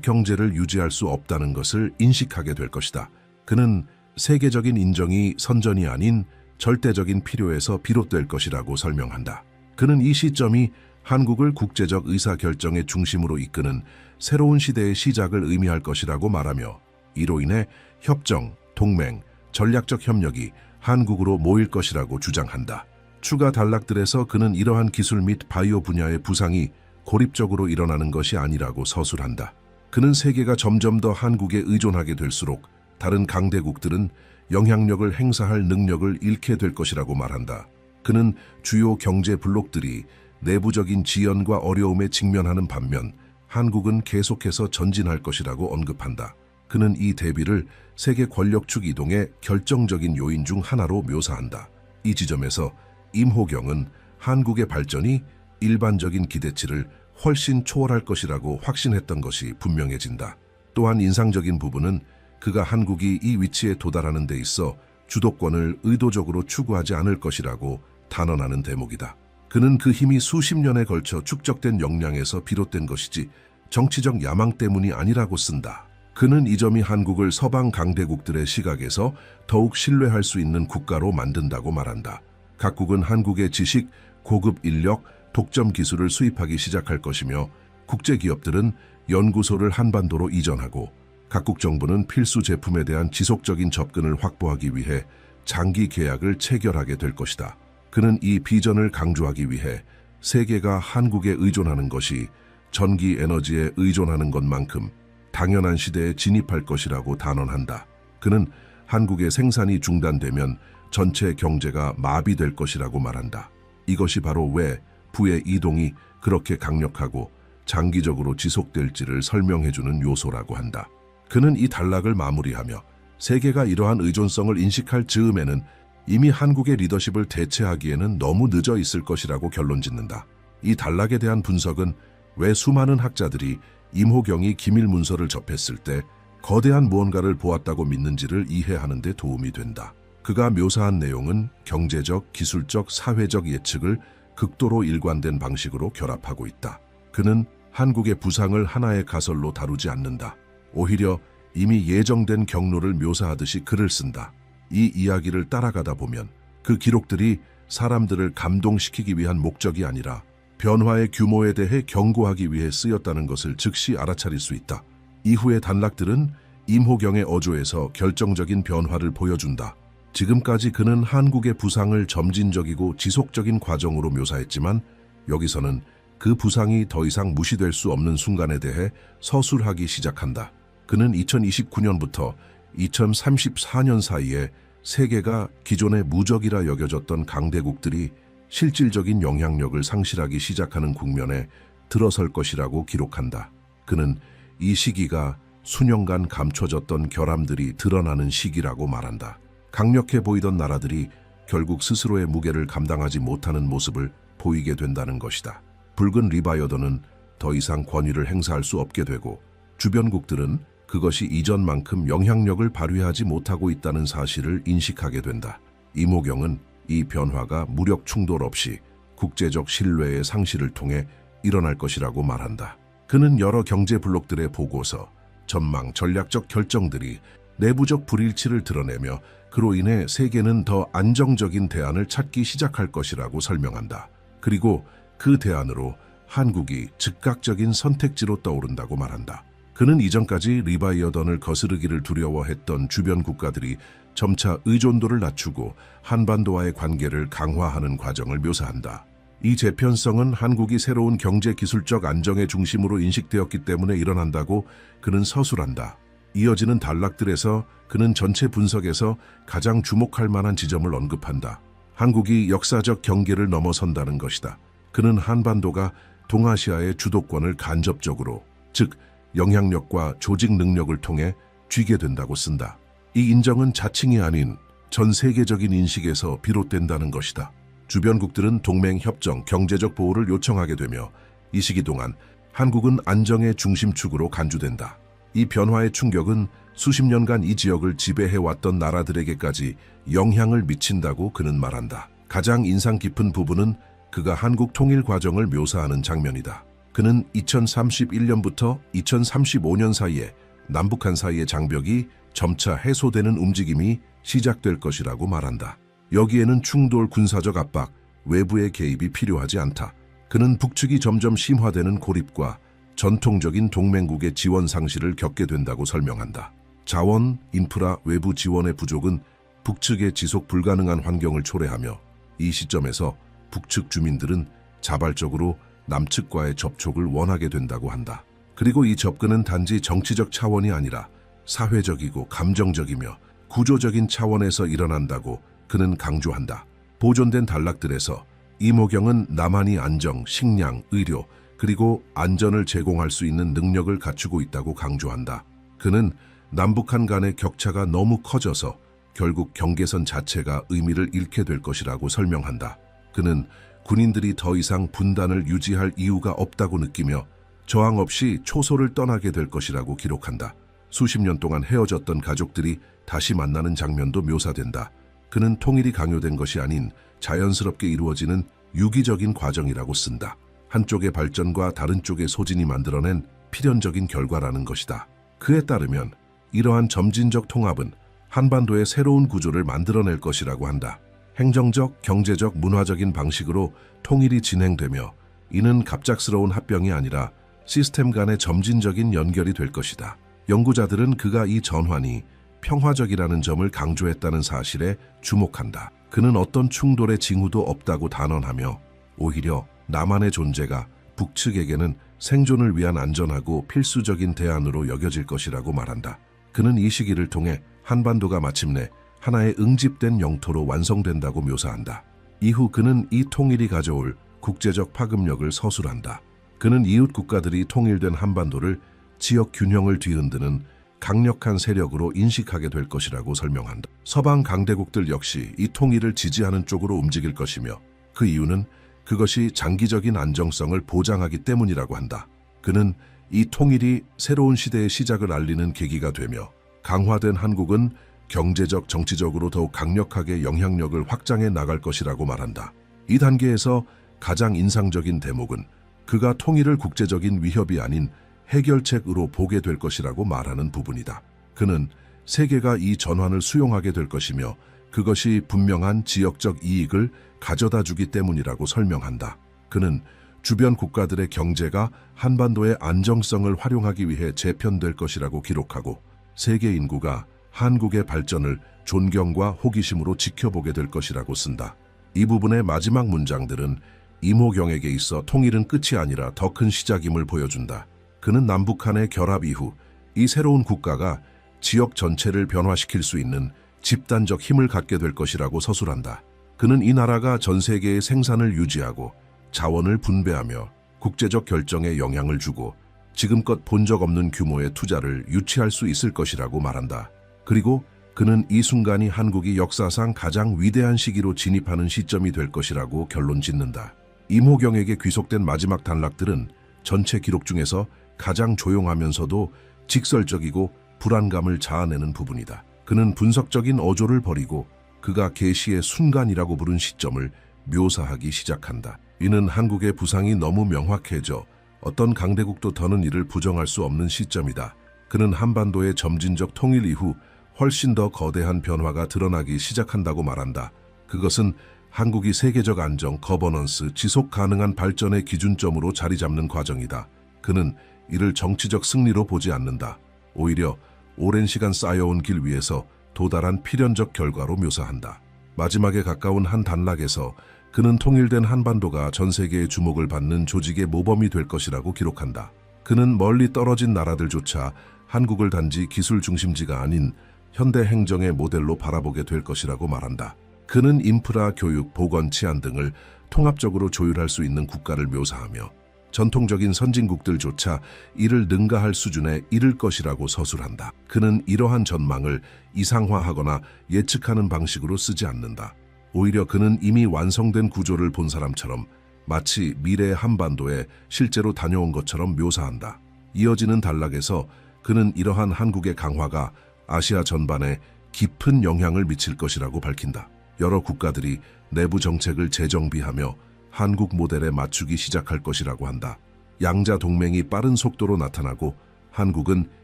경제를 유지할 수 없다는 것을 인식하게 될 것이다. 그는 세계적인 인정이 선전이 아닌 절대적인 필요에서 비롯될 것이라고 설명한다. 그는 이 시점이 한국을 국제적 의사결정의 중심으로 이끄는 새로운 시대의 시작을 의미할 것이라고 말하며 이로 인해 협정, 동맹, 전략적 협력이 한국으로 모일 것이라고 주장한다. 추가 단락들에서 그는 이러한 기술 및 바이오 분야의 부상이 고립적으로 일어나는 것이 아니라고 서술한다. 그는 세계가 점점 더 한국에 의존하게 될수록 다른 강대국들은 영향력을 행사할 능력을 잃게 될 것이라고 말한다. 그는 주요 경제 블록들이 내부적인 지연과 어려움에 직면하는 반면 한국은 계속해서 전진할 것이라고 언급한다. 그는 이 대비를 세계 권력축 이동의 결정적인 요인 중 하나로 묘사한다. 이 지점에서 임호경은 한국의 발전이 일반적인 기대치를 훨씬 초월할 것이라고 확신했던 것이 분명해진다. 또한 인상적인 부분은 그가 한국이 이 위치에 도달하는 데 있어 주도권을 의도적으로 추구하지 않을 것이라고 단언하는 대목이다. 그는 그 힘이 수십 년에 걸쳐 축적된 역량에서 비롯된 것이지 정치적 야망 때문이 아니라고 쓴다. 그는 이 점이 한국을 서방 강대국들의 시각에서 더욱 신뢰할 수 있는 국가로 만든다고 말한다. 각국은 한국의 지식, 고급 인력, 독점 기술을 수입하기 시작할 것이며 국제기업들은 연구소를 한반도로 이전하고 각국 정부는 필수 제품에 대한 지속적인 접근을 확보하기 위해 장기 계약을 체결하게 될 것이다. 그는 이 비전을 강조하기 위해 세계가 한국에 의존하는 것이 전기 에너지에 의존하는 것만큼 당연한 시대에 진입할 것이라고 단언한다. 그는 한국의 생산이 중단되면 전체 경제가 마비될 것이라고 말한다. 이것이 바로 왜 부의 이동이 그렇게 강력하고 장기적으로 지속될지를 설명해주는 요소라고 한다. 그는 이 단락을 마무리하며 세계가 이러한 의존성을 인식할 즈음에는 이미 한국의 리더십을 대체하기에는 너무 늦어 있을 것이라고 결론짓는다. 이 단락에 대한 분석은 왜 수많은 학자들이 임호경이 기밀 문서를 접했을 때 거대한 무언가를 보았다고 믿는지를 이해하는 데 도움이 된다. 그가 묘사한 내용은 경제적, 기술적, 사회적 예측을 극도로 일관된 방식으로 결합하고 있다. 그는 한국의 부상을 하나의 가설로 다루지 않는다. 오히려 이미 예정된 경로를 묘사하듯이 글을 쓴다. 이 이야기를 따라가다 보면 그 기록들이 사람들을 감동시키기 위한 목적이 아니라 변화의 규모에 대해 경고하기 위해 쓰였다는 것을 즉시 알아차릴 수 있다. 이후의 단락들은 임호경의 어조에서 결정적인 변화를 보여준다. 지금까지 그는 한국의 부상을 점진적이고 지속적인 과정으로 묘사했지만 여기서는 그 부상이 더 이상 무시될 수 없는 순간에 대해 서술하기 시작한다. 그는 2029년부터 2034년 사이에 세계가 기존의 무적이라 여겨졌던 강대국들이 실질적인 영향력을 상실하기 시작하는 국면에 들어설 것이라고 기록한다. 그는 이 시기가 수년간 감춰졌던 결함들이 드러나는 시기라고 말한다. 강력해 보이던 나라들이 결국 스스로의 무게를 감당하지 못하는 모습을 보이게 된다는 것이다. 붉은 리바이어던은 더 이상 권위를 행사할 수 없게 되고 주변국들은 그것이 이전만큼 영향력을 발휘하지 못하고 있다는 사실을 인식하게 된다. 임호경은 이 변화가 무력 충돌 없이 국제적 신뢰의 상실을 통해 일어날 것이라고 말한다. 그는 여러 경제 블록들의 보고서, 전망, 전략적 결정들이 내부적 불일치를 드러내며 그로 인해 세계는 더 안정적인 대안을 찾기 시작할 것이라고 설명한다. 그리고 그 대안으로 한국이 즉각적인 선택지로 떠오른다고 말한다. 그는 이전까지 리바이어던을 거스르기를 두려워했던 주변 국가들이 점차 의존도를 낮추고 한반도와의 관계를 강화하는 과정을 묘사한다. 이 재편성은 한국이 새로운 경제-기술적 안정의 중심으로 인식되었기 때문에 일어난다고 그는 서술한다. 이어지는 단락들에서 그는 전체 분석에서 가장 주목할 만한 지점을 언급한다. 한국이 역사적 경계를 넘어선다는 것이다. 그는 한반도가 동아시아의 주도권을 간접적으로, 즉 영향력과 조직 능력을 통해 쥐게 된다고 쓴다. 이 인정은 자칭이 아닌 전 세계적인 인식에서 비롯된다는 것이다. 주변국들은 동맹 협정, 경제적 보호를 요청하게 되며 이 시기 동안 한국은 안정의 중심축으로 간주된다. 이 변화의 충격은 수십 년간 이 지역을 지배해왔던 나라들에게까지 영향을 미친다고 그는 말한다. 가장 인상 깊은 부분은 그가 한국 통일 과정을 묘사하는 장면이다. 그는 2031년부터 2035년 사이에 남북한 사이의 장벽이 점차 해소되는 움직임이 시작될 것이라고 말한다. 여기에는 충돌, 군사적 압박, 외부의 개입이 필요하지 않다. 그는 북측이 점점 심화되는 고립과 전통적인 동맹국의 지원 상실을 겪게 된다고 설명한다. 자원, 인프라, 외부 지원의 부족은 북측의 지속 불가능한 환경을 초래하며 이 시점에서 북측 주민들은 자발적으로 남측과의 접촉을 원하게 된다고 한다. 그리고 이 접근은 단지 정치적 차원이 아니라 사회적이고 감정적이며 구조적인 차원에서 일어난다고 그는 강조한다. 보존된 단락들에서 이모경은 남한이 안정, 식량, 의료, 그리고 안전을 제공할 수 있는 능력을 갖추고 있다고 강조한다. 그는 남북한 간의 격차가 너무 커져서 결국 경계선 자체가 의미를 잃게 될 것이라고 설명한다. 그는 군인들이 더 이상 분단을 유지할 이유가 없다고 느끼며 저항 없이 초소를 떠나게 될 것이라고 기록한다. 수십 년 동안 헤어졌던 가족들이 다시 만나는 장면도 묘사된다. 그는 통일이 강요된 것이 아닌 자연스럽게 이루어지는 유기적인 과정이라고 쓴다. 한쪽의 발전과 다른 쪽의 소진이 만들어낸 필연적인 결과라는 것이다. 그에 따르면 이러한 점진적 통합은 한반도의 새로운 구조를 만들어낼 것이라고 한다. 행정적, 경제적, 문화적인 방식으로 통일이 진행되며 이는 갑작스러운 합병이 아니라 시스템 간의 점진적인 연결이 될 것이다. 연구자들은 그가 이 전환이 평화적이라는 점을 강조했다는 사실에 주목한다. 그는 어떤 충돌의 징후도 없다고 단언하며 오히려 남한의 존재가 북측에게는 생존을 위한 안전하고 필수적인 대안으로 여겨질 것이라고 말한다. 그는 이 시기를 통해 한반도가 마침내 하나의 응집된 영토로 완성된다고 묘사한다. 이후 그는 이 통일이 가져올 국제적 파급력을 서술한다. 그는 이웃 국가들이 통일된 한반도를 지역 균형을 뒤흔드는 강력한 세력으로 인식하게 될 것이라고 설명한다. 서방 강대국들 역시 이 통일을 지지하는 쪽으로 움직일 것이며 그 이유는 그것이 장기적인 안정성을 보장하기 때문이라고 한다. 그는 이 통일이 새로운 시대의 시작을 알리는 계기가 되며 강화된 한국은 경제적, 정치적으로 더욱 강력하게 영향력을 확장해 나갈 것이라고 말한다. 이 단계에서 가장 인상적인 대목은 그가 통일을 국제적인 위협이 아닌 해결책으로 보게 될 것이라고 말하는 부분이다. 그는 세계가 이 전환을 수용하게 될 것이며 그것이 분명한 지역적 이익을 가져다 주기 때문이라고 설명한다. 그는 주변 국가들의 경제가 한반도의 안정성을 활용하기 위해 재편될 것이라고 기록하고 세계 인구가 한국의 발전을 존경과 호기심으로 지켜보게 될 것이라고 쓴다. 이 부분의 마지막 문장들은 이모경에게 있어 통일은 끝이 아니라 더 큰 시작임을 보여준다. 그는 남북한의 결합 이후 이 새로운 국가가 지역 전체를 변화시킬 수 있는 집단적 힘을 갖게 될 것이라고 서술한다. 그는 이 나라가 전 세계의 생산을 유지하고 자원을 분배하며 국제적 결정에 영향을 주고 지금껏 본 적 없는 규모의 투자를 유치할 수 있을 것이라고 말한다. 그리고 그는 이 순간이 한국이 역사상 가장 위대한 시기로 진입하는 시점이 될 것이라고 결론 짓는다. 이모경에게 귀속된 마지막 단락들은 전체 기록 중에서 가장 조용하면서도 직설적이고 불안감을 자아내는 부분이다. 그는 분석적인 어조를 버리고 그가 계시의 순간이라고 부른 시점을 묘사하기 시작한다. 이는 한국의 부상이 너무 명확해져 어떤 강대국도 더는 이를 부정할 수 없는 시점이다. 그는 한반도의 점진적 통일 이후 훨씬 더 거대한 변화가 드러나기 시작한다고 말한다. 그것은 한국이 세계적 안정, 거버넌스, 지속 가능한 발전의 기준점으로 자리 잡는 과정이다. 그는 이를 정치적 승리로 보지 않는다. 오히려 오랜 시간 쌓여온 길 위에서 도달한 필연적 결과로 묘사한다. 마지막에 가까운 한 단락에서 그는 통일된 한반도가 전 세계의 주목을 받는 조직의 모범이 될 것이라고 기록한다. 그는 멀리 떨어진 나라들조차 한국을 단지 기술 중심지가 아닌 현대 행정의 모델로 바라보게 될 것이라고 말한다. 그는 인프라, 교육, 보건, 치안 등을 통합적으로 조율할 수 있는 국가를 묘사하며 전통적인 선진국들조차 이를 능가할 수준에 이를 것이라고 서술한다. 그는 이러한 전망을 이상화하거나 예측하는 방식으로 쓰지 않는다. 오히려 그는 이미 완성된 구조를 본 사람처럼 마치 미래의 한반도에 실제로 다녀온 것처럼 묘사한다. 이어지는 단락에서 그는 이러한 한국의 강화가 아시아 전반에 깊은 영향을 미칠 것이라고 밝힌다. 여러 국가들이 내부 정책을 재정비하며 한국 모델에 맞추기 시작할 것이라고 한다. 양자 동맹이 빠른 속도로 나타나고 한국은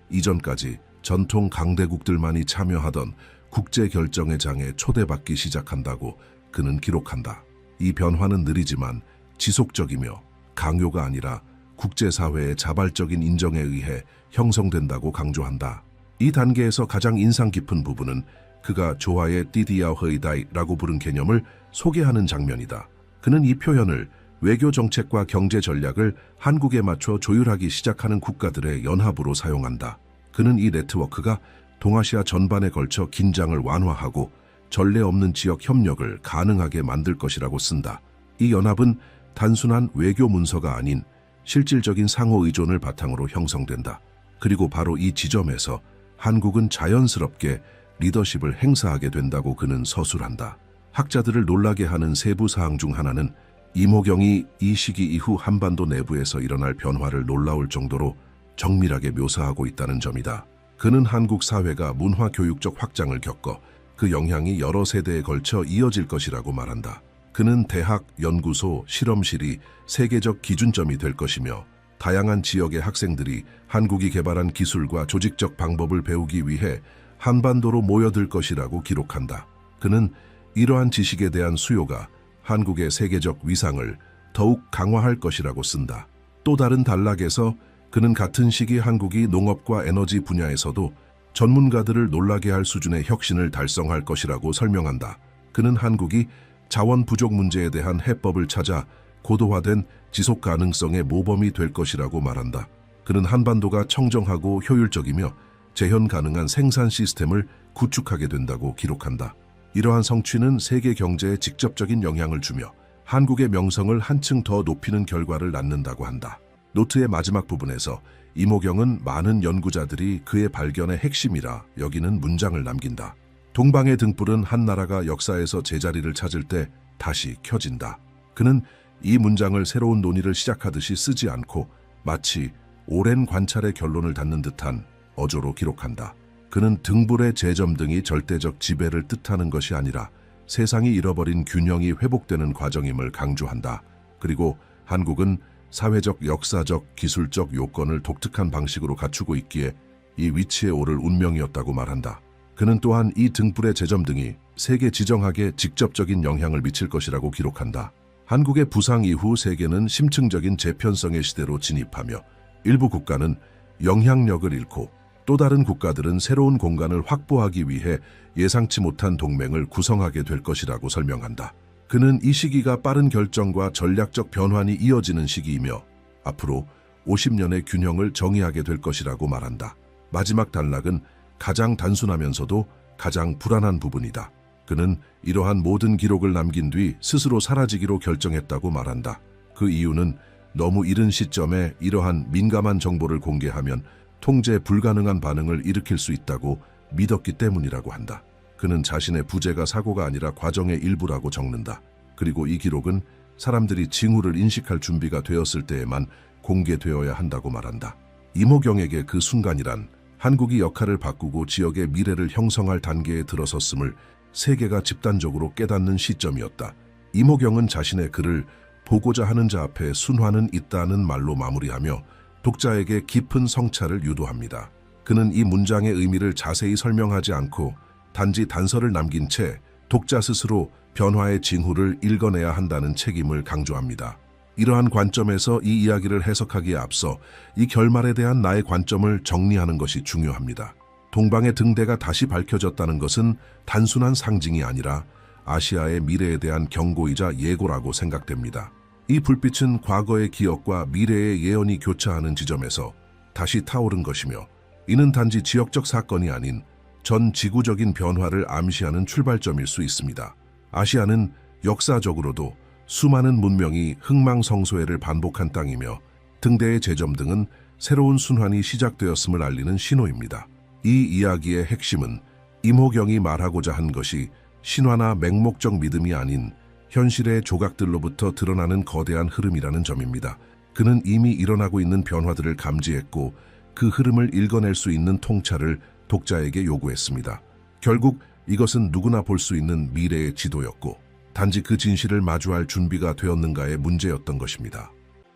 이전까지 전통 강대국들만이 참여하던 국제 결정의 장에 초대받기 시작한다고 그는 기록한다. 이 변화는 느리지만 지속적이며 강요가 아니라 국제사회의 자발적인 인정에 의해 형성된다고 강조한다. 이 단계에서 가장 인상 깊은 부분은 그가 조화의 띠디야 허이다이라고 부른 개념을 소개하는 장면이다. 그는 이 표현을 외교 정책과 경제 전략을 한국에 맞춰 조율하기 시작하는 국가들의 연합으로 사용한다. 그는 이 네트워크가 동아시아 전반에 걸쳐 긴장을 완화하고 전례 없는 지역 협력을 가능하게 만들 것이라고 쓴다. 이 연합은 단순한 외교 문서가 아닌 실질적인 상호 의존을 바탕으로 형성된다. 그리고 바로 이 지점에서 한국은 자연스럽게 리더십을 행사하게 된다고 그는 서술한다. 학자들을 놀라게 하는 세부 사항 중 하나는 이모경이 이 시기 이후 한반도 내부에서 일어날 변화를 놀라울 정도로 정밀하게 묘사하고 있다는 점이다. 그는 한국 사회가 문화 교육적 확장을 겪어 그 영향이 여러 세대에 걸쳐 이어질 것이라고 말한다. 그는 대학, 연구소, 실험실이 세계적 기준점이 될 것이며 다양한 지역의 학생들이 한국이 개발한 기술과 조직적 방법을 배우기 위해 한반도로 모여들 것이라고 기록한다. 그는 이러한 지식에 대한 수요가 한국의 세계적 위상을 더욱 강화할 것이라고 쓴다. 또 다른 단락에서 그는 같은 시기 한국이 농업과 에너지 분야에서도 전문가들을 놀라게 할 수준의 혁신을 달성할 것이라고 설명한다. 그는 한국이 자원 부족 문제에 대한 해법을 찾아 고도화된 지속 가능성의 모범이 될 것이라고 말한다. 그는 한반도가 청정하고 효율적이며 재현 가능한 생산 시스템을 구축하게 된다고 기록한다. 이러한 성취는 세계 경제에 직접적인 영향을 주며 한국의 명성을 한층 더 높이는 결과를 낳는다고 한다. 노트의 마지막 부분에서 이모경은 많은 연구자들이 그의 발견의 핵심이라 여기는 문장을 남긴다. 동방의 등불은 한 나라가 역사에서 제자리를 찾을 때 다시 켜진다. 그는 이 문장을 새로운 논의를 시작하듯이 쓰지 않고 마치 오랜 관찰의 결론을 닫는 듯한 어조로 기록한다. 그는 등불의 재점 등이 절대적 지배를 뜻하는 것이 아니라 세상이 잃어버린 균형이 회복되는 과정임을 강조한다. 그리고 한국은 사회적, 역사적, 기술적 요건을 독특한 방식으로 갖추고 있기에 이 위치에 오를 운명이었다고 말한다. 그는 또한 이 등불의 재점 등이 세계 지정학에 직접적인 영향을 미칠 것이라고 기록한다. 한국의 부상 이후 세계는 심층적인 재편성의 시대로 진입하며 일부 국가는 영향력을 잃고 또 다른 국가들은 새로운 공간을 확보하기 위해 예상치 못한 동맹을 구성하게 될 것이라고 설명한다. 그는 이 시기가 빠른 결정과 전략적 변환이 이어지는 시기이며 앞으로 50년의 균형을 정의하게 될 것이라고 말한다. 마지막 단락은 가장 단순하면서도 가장 불안한 부분이다. 그는 이러한 모든 기록을 남긴 뒤 스스로 사라지기로 결정했다고 말한다. 그 이유는 너무 이른 시점에 이러한 민감한 정보를 공개하면 통제 불가능한 반응을 일으킬 수 있다고 믿었기 때문이라고 한다. 그는 자신의 부재가 사고가 아니라 과정의 일부라고 적는다. 그리고 이 기록은 사람들이 징후를 인식할 준비가 되었을 때에만 공개되어야 한다고 말한다. 이모경에게 그 순간이란 한국이 역할을 바꾸고 지역의 미래를 형성할 단계에 들어섰음을 세계가 집단적으로 깨닫는 시점이었다. 이모경은 자신의 글을 보고자 하는 자 앞에 순환은 있다는 말로 마무리하며 독자에게 깊은 성찰을 유도합니다. 그는 이 문장의 의미를 자세히 설명하지 않고 단지 단서를 남긴 채 독자 스스로 변화의 징후를 읽어내야 한다는 책임을 강조합니다. 이러한 관점에서 이 이야기를 해석하기에 앞서 이 결말에 대한 나의 관점을 정리하는 것이 중요합니다. 동방의 등대가 다시 밝혀졌다는 것은 단순한 상징이 아니라 아시아의 미래에 대한 경고이자 예고라고 생각됩니다. 이 불빛은 과거의 기억과 미래의 예언이 교차하는 지점에서 다시 타오른 것이며 이는 단지 지역적 사건이 아닌 전 지구적인 변화를 암시하는 출발점일 수 있습니다. 아시아는 역사적으로도 수많은 문명이 흥망성쇠를 반복한 땅이며 등대의 재점 등은 새로운 순환이 시작되었음을 알리는 신호입니다. 이 이야기의 핵심은 이모경이 말하고자 한 것이 신화나 맹목적 믿음이 아닌 현실의 조각들로부터 드러나는 거대한 흐름이라는 점입니다. 그는 이미 일어나고 있는 변화들을 감지했고 그 흐름을 읽어낼 수 있는 통찰을 독자에게 요구했습니다. 결국 이것은 누구나 볼 수 있는 미래의 지도였고 단지 그 진실을 마주할 준비가 되었는가의 문제였던 것입니다.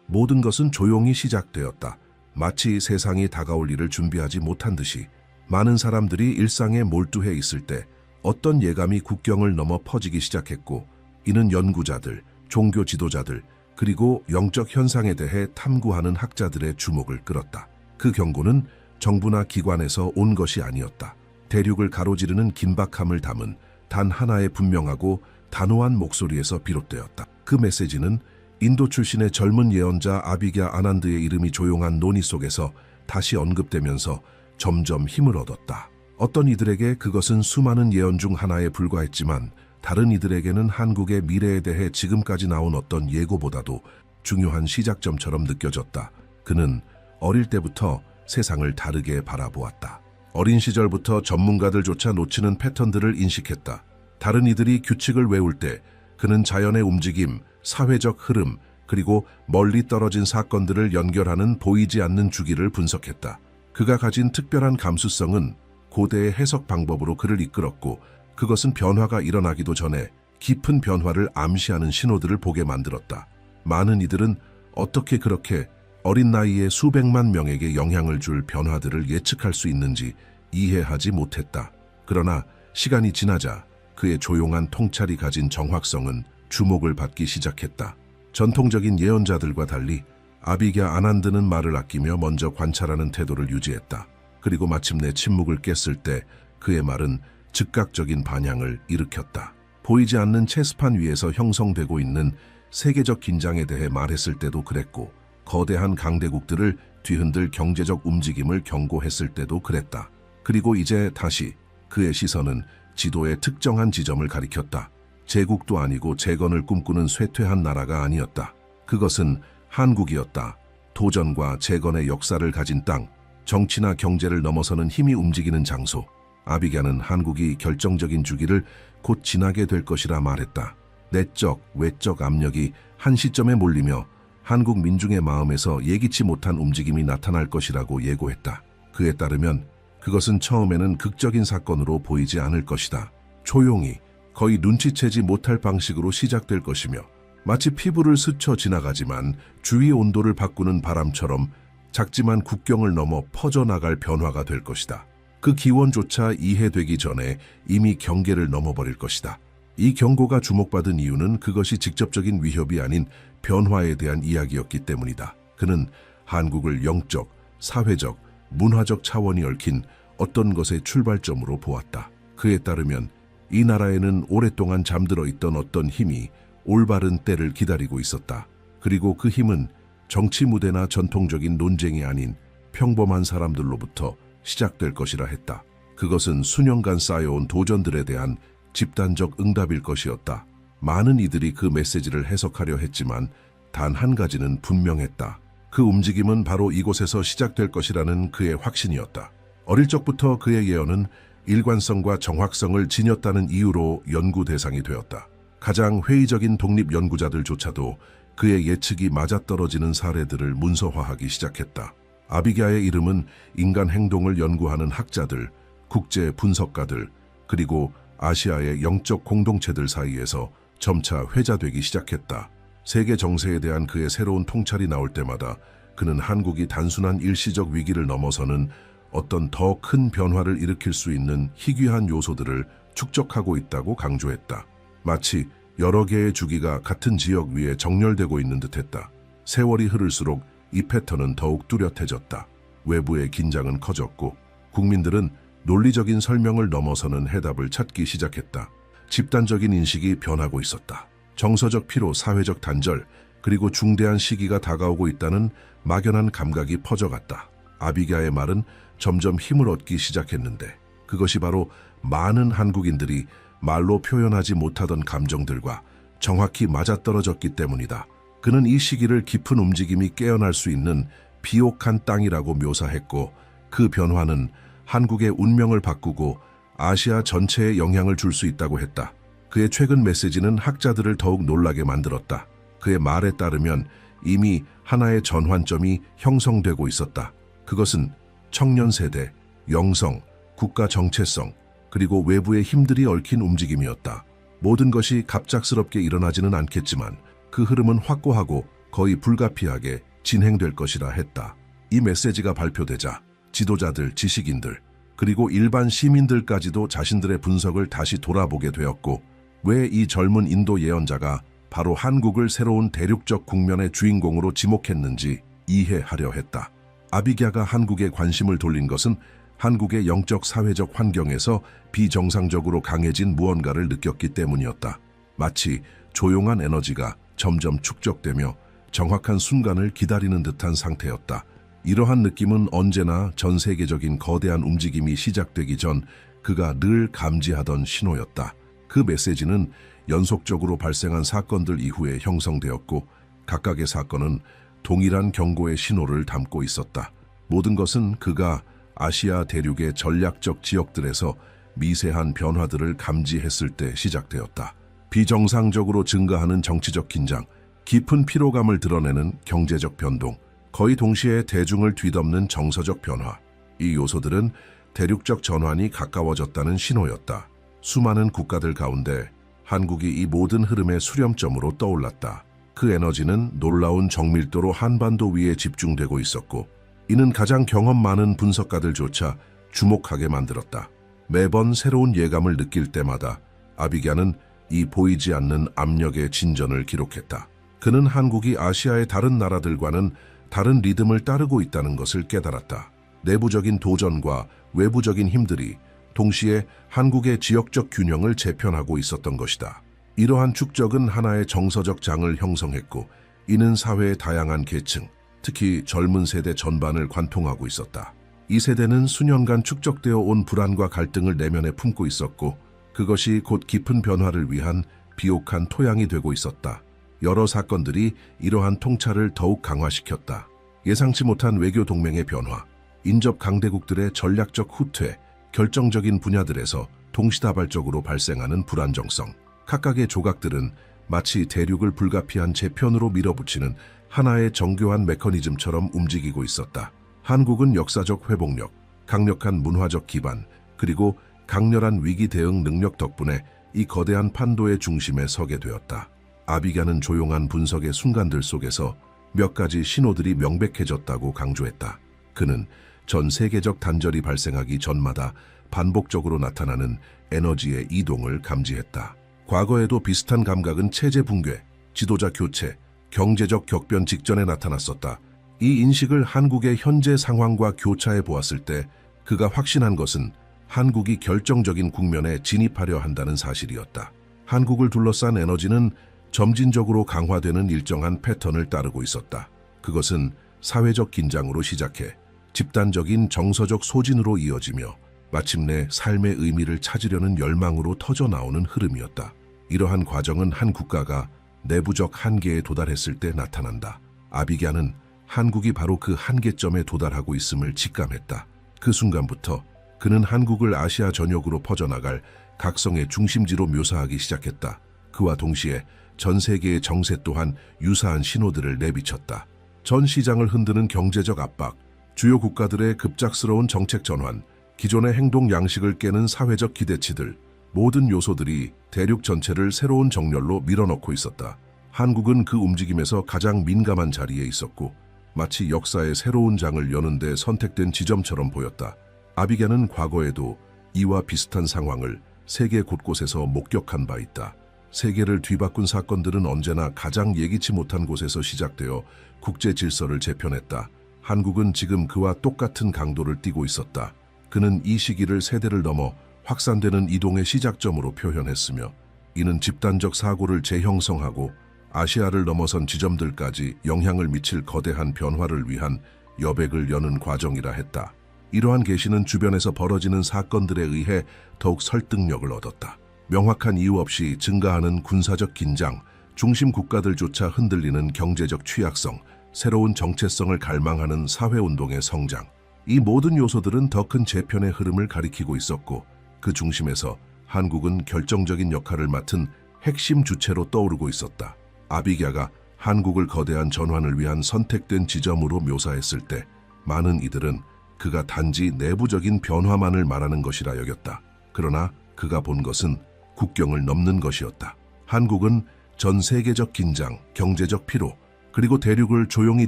모든 것은 조용히 시작되었다. 마치 세상이 다가올 일을 준비하지 못한 듯이 많은 사람들이 일상에 몰두해 있을 때 어떤 예감이 국경을 넘어 퍼지기 시작했고, 이는 연구자들, 종교 지도자들, 그리고 영적 현상에 대해 탐구하는 학자들의 주목을 끌었다. 그 경고는 정부나 기관에서 온 것이 아니었다. 대륙을 가로지르는 긴박함을 담은 단 하나의 분명하고 단호한 목소리에서 비롯되었다. 그 메시지는 인도 출신의 젊은 예언자 아비갸 아난드의 이름이 조용한 논의 속에서 다시 언급되면서 점점 힘을 얻었다. 어떤 이들에게 그것은 수많은 예언 중 하나에 불과했지만, 다른 이들에게는 한국의 미래에 대해 지금까지 나온 어떤 예고보다도 중요한 시작점처럼 느껴졌다. 그는 어릴 때부터 세상을 다르게 바라보았다. 어린 시절부터 전문가들조차 놓치는 패턴들을 인식했다. 다른 이들이 규칙을 외울 때 그는 자연의 움직임, 사회적 흐름, 그리고 멀리 떨어진 사건들을 연결하는 보이지 않는 주기를 분석했다. 그가 가진 특별한 감수성은 고대의 해석 방법으로 그를 이끌었고, 그것은 변화가 일어나기도 전에 깊은 변화를 암시하는 신호들을 보게 만들었다. 많은 이들은 어떻게 그렇게 어린 나이에 수백만 명에게 영향을 줄 변화들을 예측할 수 있는지 이해하지 못했다. 그러나 시간이 지나자 그의 조용한 통찰이 가진 정확성은 주목을 받기 시작했다. 전통적인 예언자들과 달리 아비갸 아난드는 말을 아끼며 먼저 관찰하는 태도를 유지했다. 그리고 마침내 침묵을 깼을 때 그의 말은 즉각적인 반향을 일으켰다. 보이지 않는 체스판 위에서 형성되고 있는 세계적 긴장에 대해 말했을 때도 그랬고, 거대한 강대국들을 뒤흔들 경제적 움직임을 경고했을 때도 그랬다. 그리고 이제 다시 그의 시선은 지도의 특정한 지점을 가리켰다. 제국도 아니고 재건을 꿈꾸는 쇠퇴한 나라가 아니었다. 그것은 한국이었다. 도전과 재건의 역사를 가진 땅, 정치나 경제를 넘어서는 힘이 움직이는 장소. 아비갸는 한국이 결정적인 주기를 곧 지나게 될 것이라 말했다. 내적, 외적 압력이 한 시점에 몰리며 한국 민중의 마음에서 예기치 못한 움직임이 나타날 것이라고 예고했다. 그에 따르면 그것은 처음에는 극적인 사건으로 보이지 않을 것이다. 조용히, 거의 눈치채지 못할 방식으로 시작될 것이며, 마치 피부를 스쳐 지나가지만 주위 온도를 바꾸는 바람처럼 작지만 국경을 넘어 퍼져나갈 변화가 될 것이다. 그 기원조차 이해되기 전에 이미 경계를 넘어버릴 것이다. 이 경고가 주목받은 이유는 그것이 직접적인 위협이 아닌 변화에 대한 이야기였기 때문이다. 그는 한국을 영적, 사회적, 문화적 차원이 얽힌 어떤 것의 출발점으로 보았다. 그에 따르면 이 나라에는 오랫동안 잠들어 있던 어떤 힘이 올바른 때를 기다리고 있었다. 그리고 그 힘은 정치 무대나 전통적인 논쟁이 아닌 평범한 사람들로부터 시작될 것이라 했다. 그것은 수년간 쌓여온 도전들에 대한 집단적 응답일 것이었다. 많은 이들이 그 메시지를 해석하려 했지만 단 한 가지는 분명했다. 그 움직임은 바로 이곳에서 시작될 것이라는 그의 확신이었다. 어릴 적부터 그의 예언은 일관성과 정확성을 지녔다는 이유로 연구 대상이 되었다. 가장 회의적인 독립 연구자들조차도 그의 예측이 맞아떨어지는 사례들을 문서화하기 시작했다. 아비갸의 이름은 인간 행동을 연구하는 학자들, 국제 분석가들, 그리고 아시아의 영적 공동체들 사이에서 점차 회자되기 시작했다. 세계 정세에 대한 그의 새로운 통찰이 나올 때마다 그는 한국이 단순한 일시적 위기를 넘어서는 어떤 더 큰 변화를 일으킬 수 있는 희귀한 요소들을 축적하고 있다고 강조했다. 마치 여러 개의 주기가 같은 지역 위에 정렬되고 있는 듯했다. 세월이 흐를수록 이 패턴은 더욱 뚜렷해졌다. 외부의 긴장은 커졌고 국민들은 논리적인 설명을 넘어서는 해답을 찾기 시작했다. 집단적인 인식이 변하고 있었다. 정서적 피로, 사회적 단절, 그리고 중대한 시기가 다가오고 있다는 막연한 감각이 퍼져갔다. 아비갸의 말은 점점 힘을 얻기 시작했는데, 그것이 바로 많은 한국인들이 말로 표현하지 못하던 감정들과 정확히 맞아떨어졌기 때문이다. 그는 이 시기를 깊은 움직임이 깨어날 수 있는 비옥한 땅이라고 묘사했고, 그 변화는 한국의 운명을 바꾸고 아시아 전체에 영향을 줄 수 있다고 했다. 그의 최근 메시지는 학자들을 더욱 놀라게 만들었다. 그의 말에 따르면 이미 하나의 전환점이 형성되고 있었다. 그것은 청년 세대, 영성, 국가 정체성, 그리고 외부의 힘들이 얽힌 움직임이었다. 모든 것이 갑작스럽게 일어나지는 않겠지만 그 흐름은 확고하고 거의 불가피하게 진행될 것이라 했다. 이 메시지가 발표되자 지도자들, 지식인들, 그리고 일반 시민들까지도 자신들의 분석을 다시 돌아보게 되었고, 왜 이 젊은 인도 예언자가 바로 한국을 새로운 대륙적 국면의 주인공으로 지목했는지 이해하려 했다. 아비갸가 한국에 관심을 돌린 것은 한국의 영적 사회적 환경에서 비정상적으로 강해진 무언가를 느꼈기 때문이었다. 마치 조용한 에너지가 점점 축적되며 정확한 순간을 기다리는 듯한 상태였다. 이러한 느낌은 언제나 전 세계적인 거대한 움직임이 시작되기 전 그가 늘 감지하던 신호였다. 그 메시지는 연속적으로 발생한 사건들 이후에 형성되었고, 각각의 사건은 동일한 경고의 신호를 담고 있었다. 모든 것은 그가 아시아 대륙의 전략적 지역들에서 미세한 변화들을 감지했을 때 시작되었다. 비정상적으로 증가하는 정치적 긴장, 깊은 피로감을 드러내는 경제적 변동, 거의 동시에 대중을 뒤덮는 정서적 변화. 이 요소들은 대륙적 전환이 가까워졌다는 신호였다. 수많은 국가들 가운데 한국이 이 모든 흐름의 수렴점으로 떠올랐다. 그 에너지는 놀라운 정밀도로 한반도 위에 집중되고 있었고, 이는 가장 경험 많은 분석가들조차 주목하게 만들었다. 매번 새로운 예감을 느낄 때마다 아비갸는 이 보이지 않는 압력의 진전을 기록했다. 그는 한국이 아시아의 다른 나라들과는 다른 리듬을 따르고 있다는 것을 깨달았다. 내부적인 도전과 외부적인 힘들이 동시에 한국의 지역적 균형을 재편하고 있었던 것이다. 이러한 축적은 하나의 정서적 장을 형성했고, 이는 사회의 다양한 계층, 특히 젊은 세대 전반을 관통하고 있었다. 이 세대는 수년간 축적되어 온 불안과 갈등을 내면에 품고 있었고, 그것이 곧 깊은 변화를 위한 비옥한 토양이 되고 있었다. 여러 사건들이 이러한 통찰을 더욱 강화시켰다. 예상치 못한 외교 동맹의 변화, 인접 강대국들의 전략적 후퇴, 결정적인 분야들에서 동시다발적으로 발생하는 불안정성. 각각의 조각들은 마치 대륙을 불가피한 재편으로 밀어붙이는 하나의 정교한 메커니즘처럼 움직이고 있었다. 한국은 역사적 회복력, 강력한 문화적 기반, 그리고 강렬한 위기 대응 능력 덕분에 이 거대한 판도의 중심에 서게 되었다. 아비갸는 조용한 분석의 순간들 속에서 몇 가지 신호들이 명백해졌다고 강조했다. 그는 전 세계적 단절이 발생하기 전마다 반복적으로 나타나는 에너지의 이동을 감지했다. 과거에도 비슷한 감각은 체제 붕괴, 지도자 교체, 경제적 격변 직전에 나타났었다. 이 인식을 한국의 현재 상황과 교차해 보았을 때 그가 확신한 것은 한국이 결정적인 국면에 진입하려 한다는 사실이었다. 한국을 둘러싼 에너지는 점진적으로 강화되는 일정한 패턴을 따르고 있었다. 그것은 사회적 긴장으로 시작해 집단적인 정서적 소진으로 이어지며 마침내 삶의 의미를 찾으려는 열망으로 터져나오는 흐름이었다. 이러한 과정은 한 국가가 내부적 한계에 도달했을 때 나타난다. 아비갸는 한국이 바로 그 한계점에 도달하고 있음을 직감했다. 그 순간부터 그는 한국을 아시아 전역으로 퍼져나갈 각성의 중심지로 묘사하기 시작했다. 그와 동시에 전 세계의 정세 또한 유사한 신호들을 내비쳤다. 전 시장을 흔드는 경제적 압박, 주요 국가들의 급작스러운 정책 전환, 기존의 행동 양식을 깨는 사회적 기대치들, 모든 요소들이 대륙 전체를 새로운 정렬로 밀어넣고 있었다. 한국은 그 움직임에서 가장 민감한 자리에 있었고, 마치 역사의 새로운 장을 여는 데 선택된 지점처럼 보였다. 아비갸는 과거에도 이와 비슷한 상황을 세계 곳곳에서 목격한 바 있다. 세계를 뒤바꾼 사건들은 언제나 가장 예기치 못한 곳에서 시작되어 국제 질서를 재편했다. 한국은 지금 그와 똑같은 강도를 띠고 있었다. 그는 이 시기를 세대를 넘어 확산되는 이동의 시작점으로 표현했으며, 이는 집단적 사고를 재형성하고 아시아를 넘어선 지점들까지 영향을 미칠 거대한 변화를 위한 여백을 여는 과정이라 했다. 이러한 계시는 주변에서 벌어지는 사건들에 의해 더욱 설득력을 얻었다. 명확한 이유 없이 증가하는 군사적 긴장, 중심 국가들조차 흔들리는 경제적 취약성, 새로운 정체성을 갈망하는 사회운동의 성장. 이 모든 요소들은 더 큰 재편의 흐름을 가리키고 있었고, 그 중심에서 한국은 결정적인 역할을 맡은 핵심 주체로 떠오르고 있었다. 아비갸가 한국을 거대한 전환을 위한 선택된 지점으로 묘사했을 때 많은 이들은 그가 단지 내부적인 변화만을 말하는 것이라 여겼다. 그러나 그가 본 것은 국경을 넘는 것이었다. 한국은 전 세계적 긴장, 경제적 피로, 그리고 대륙을 조용히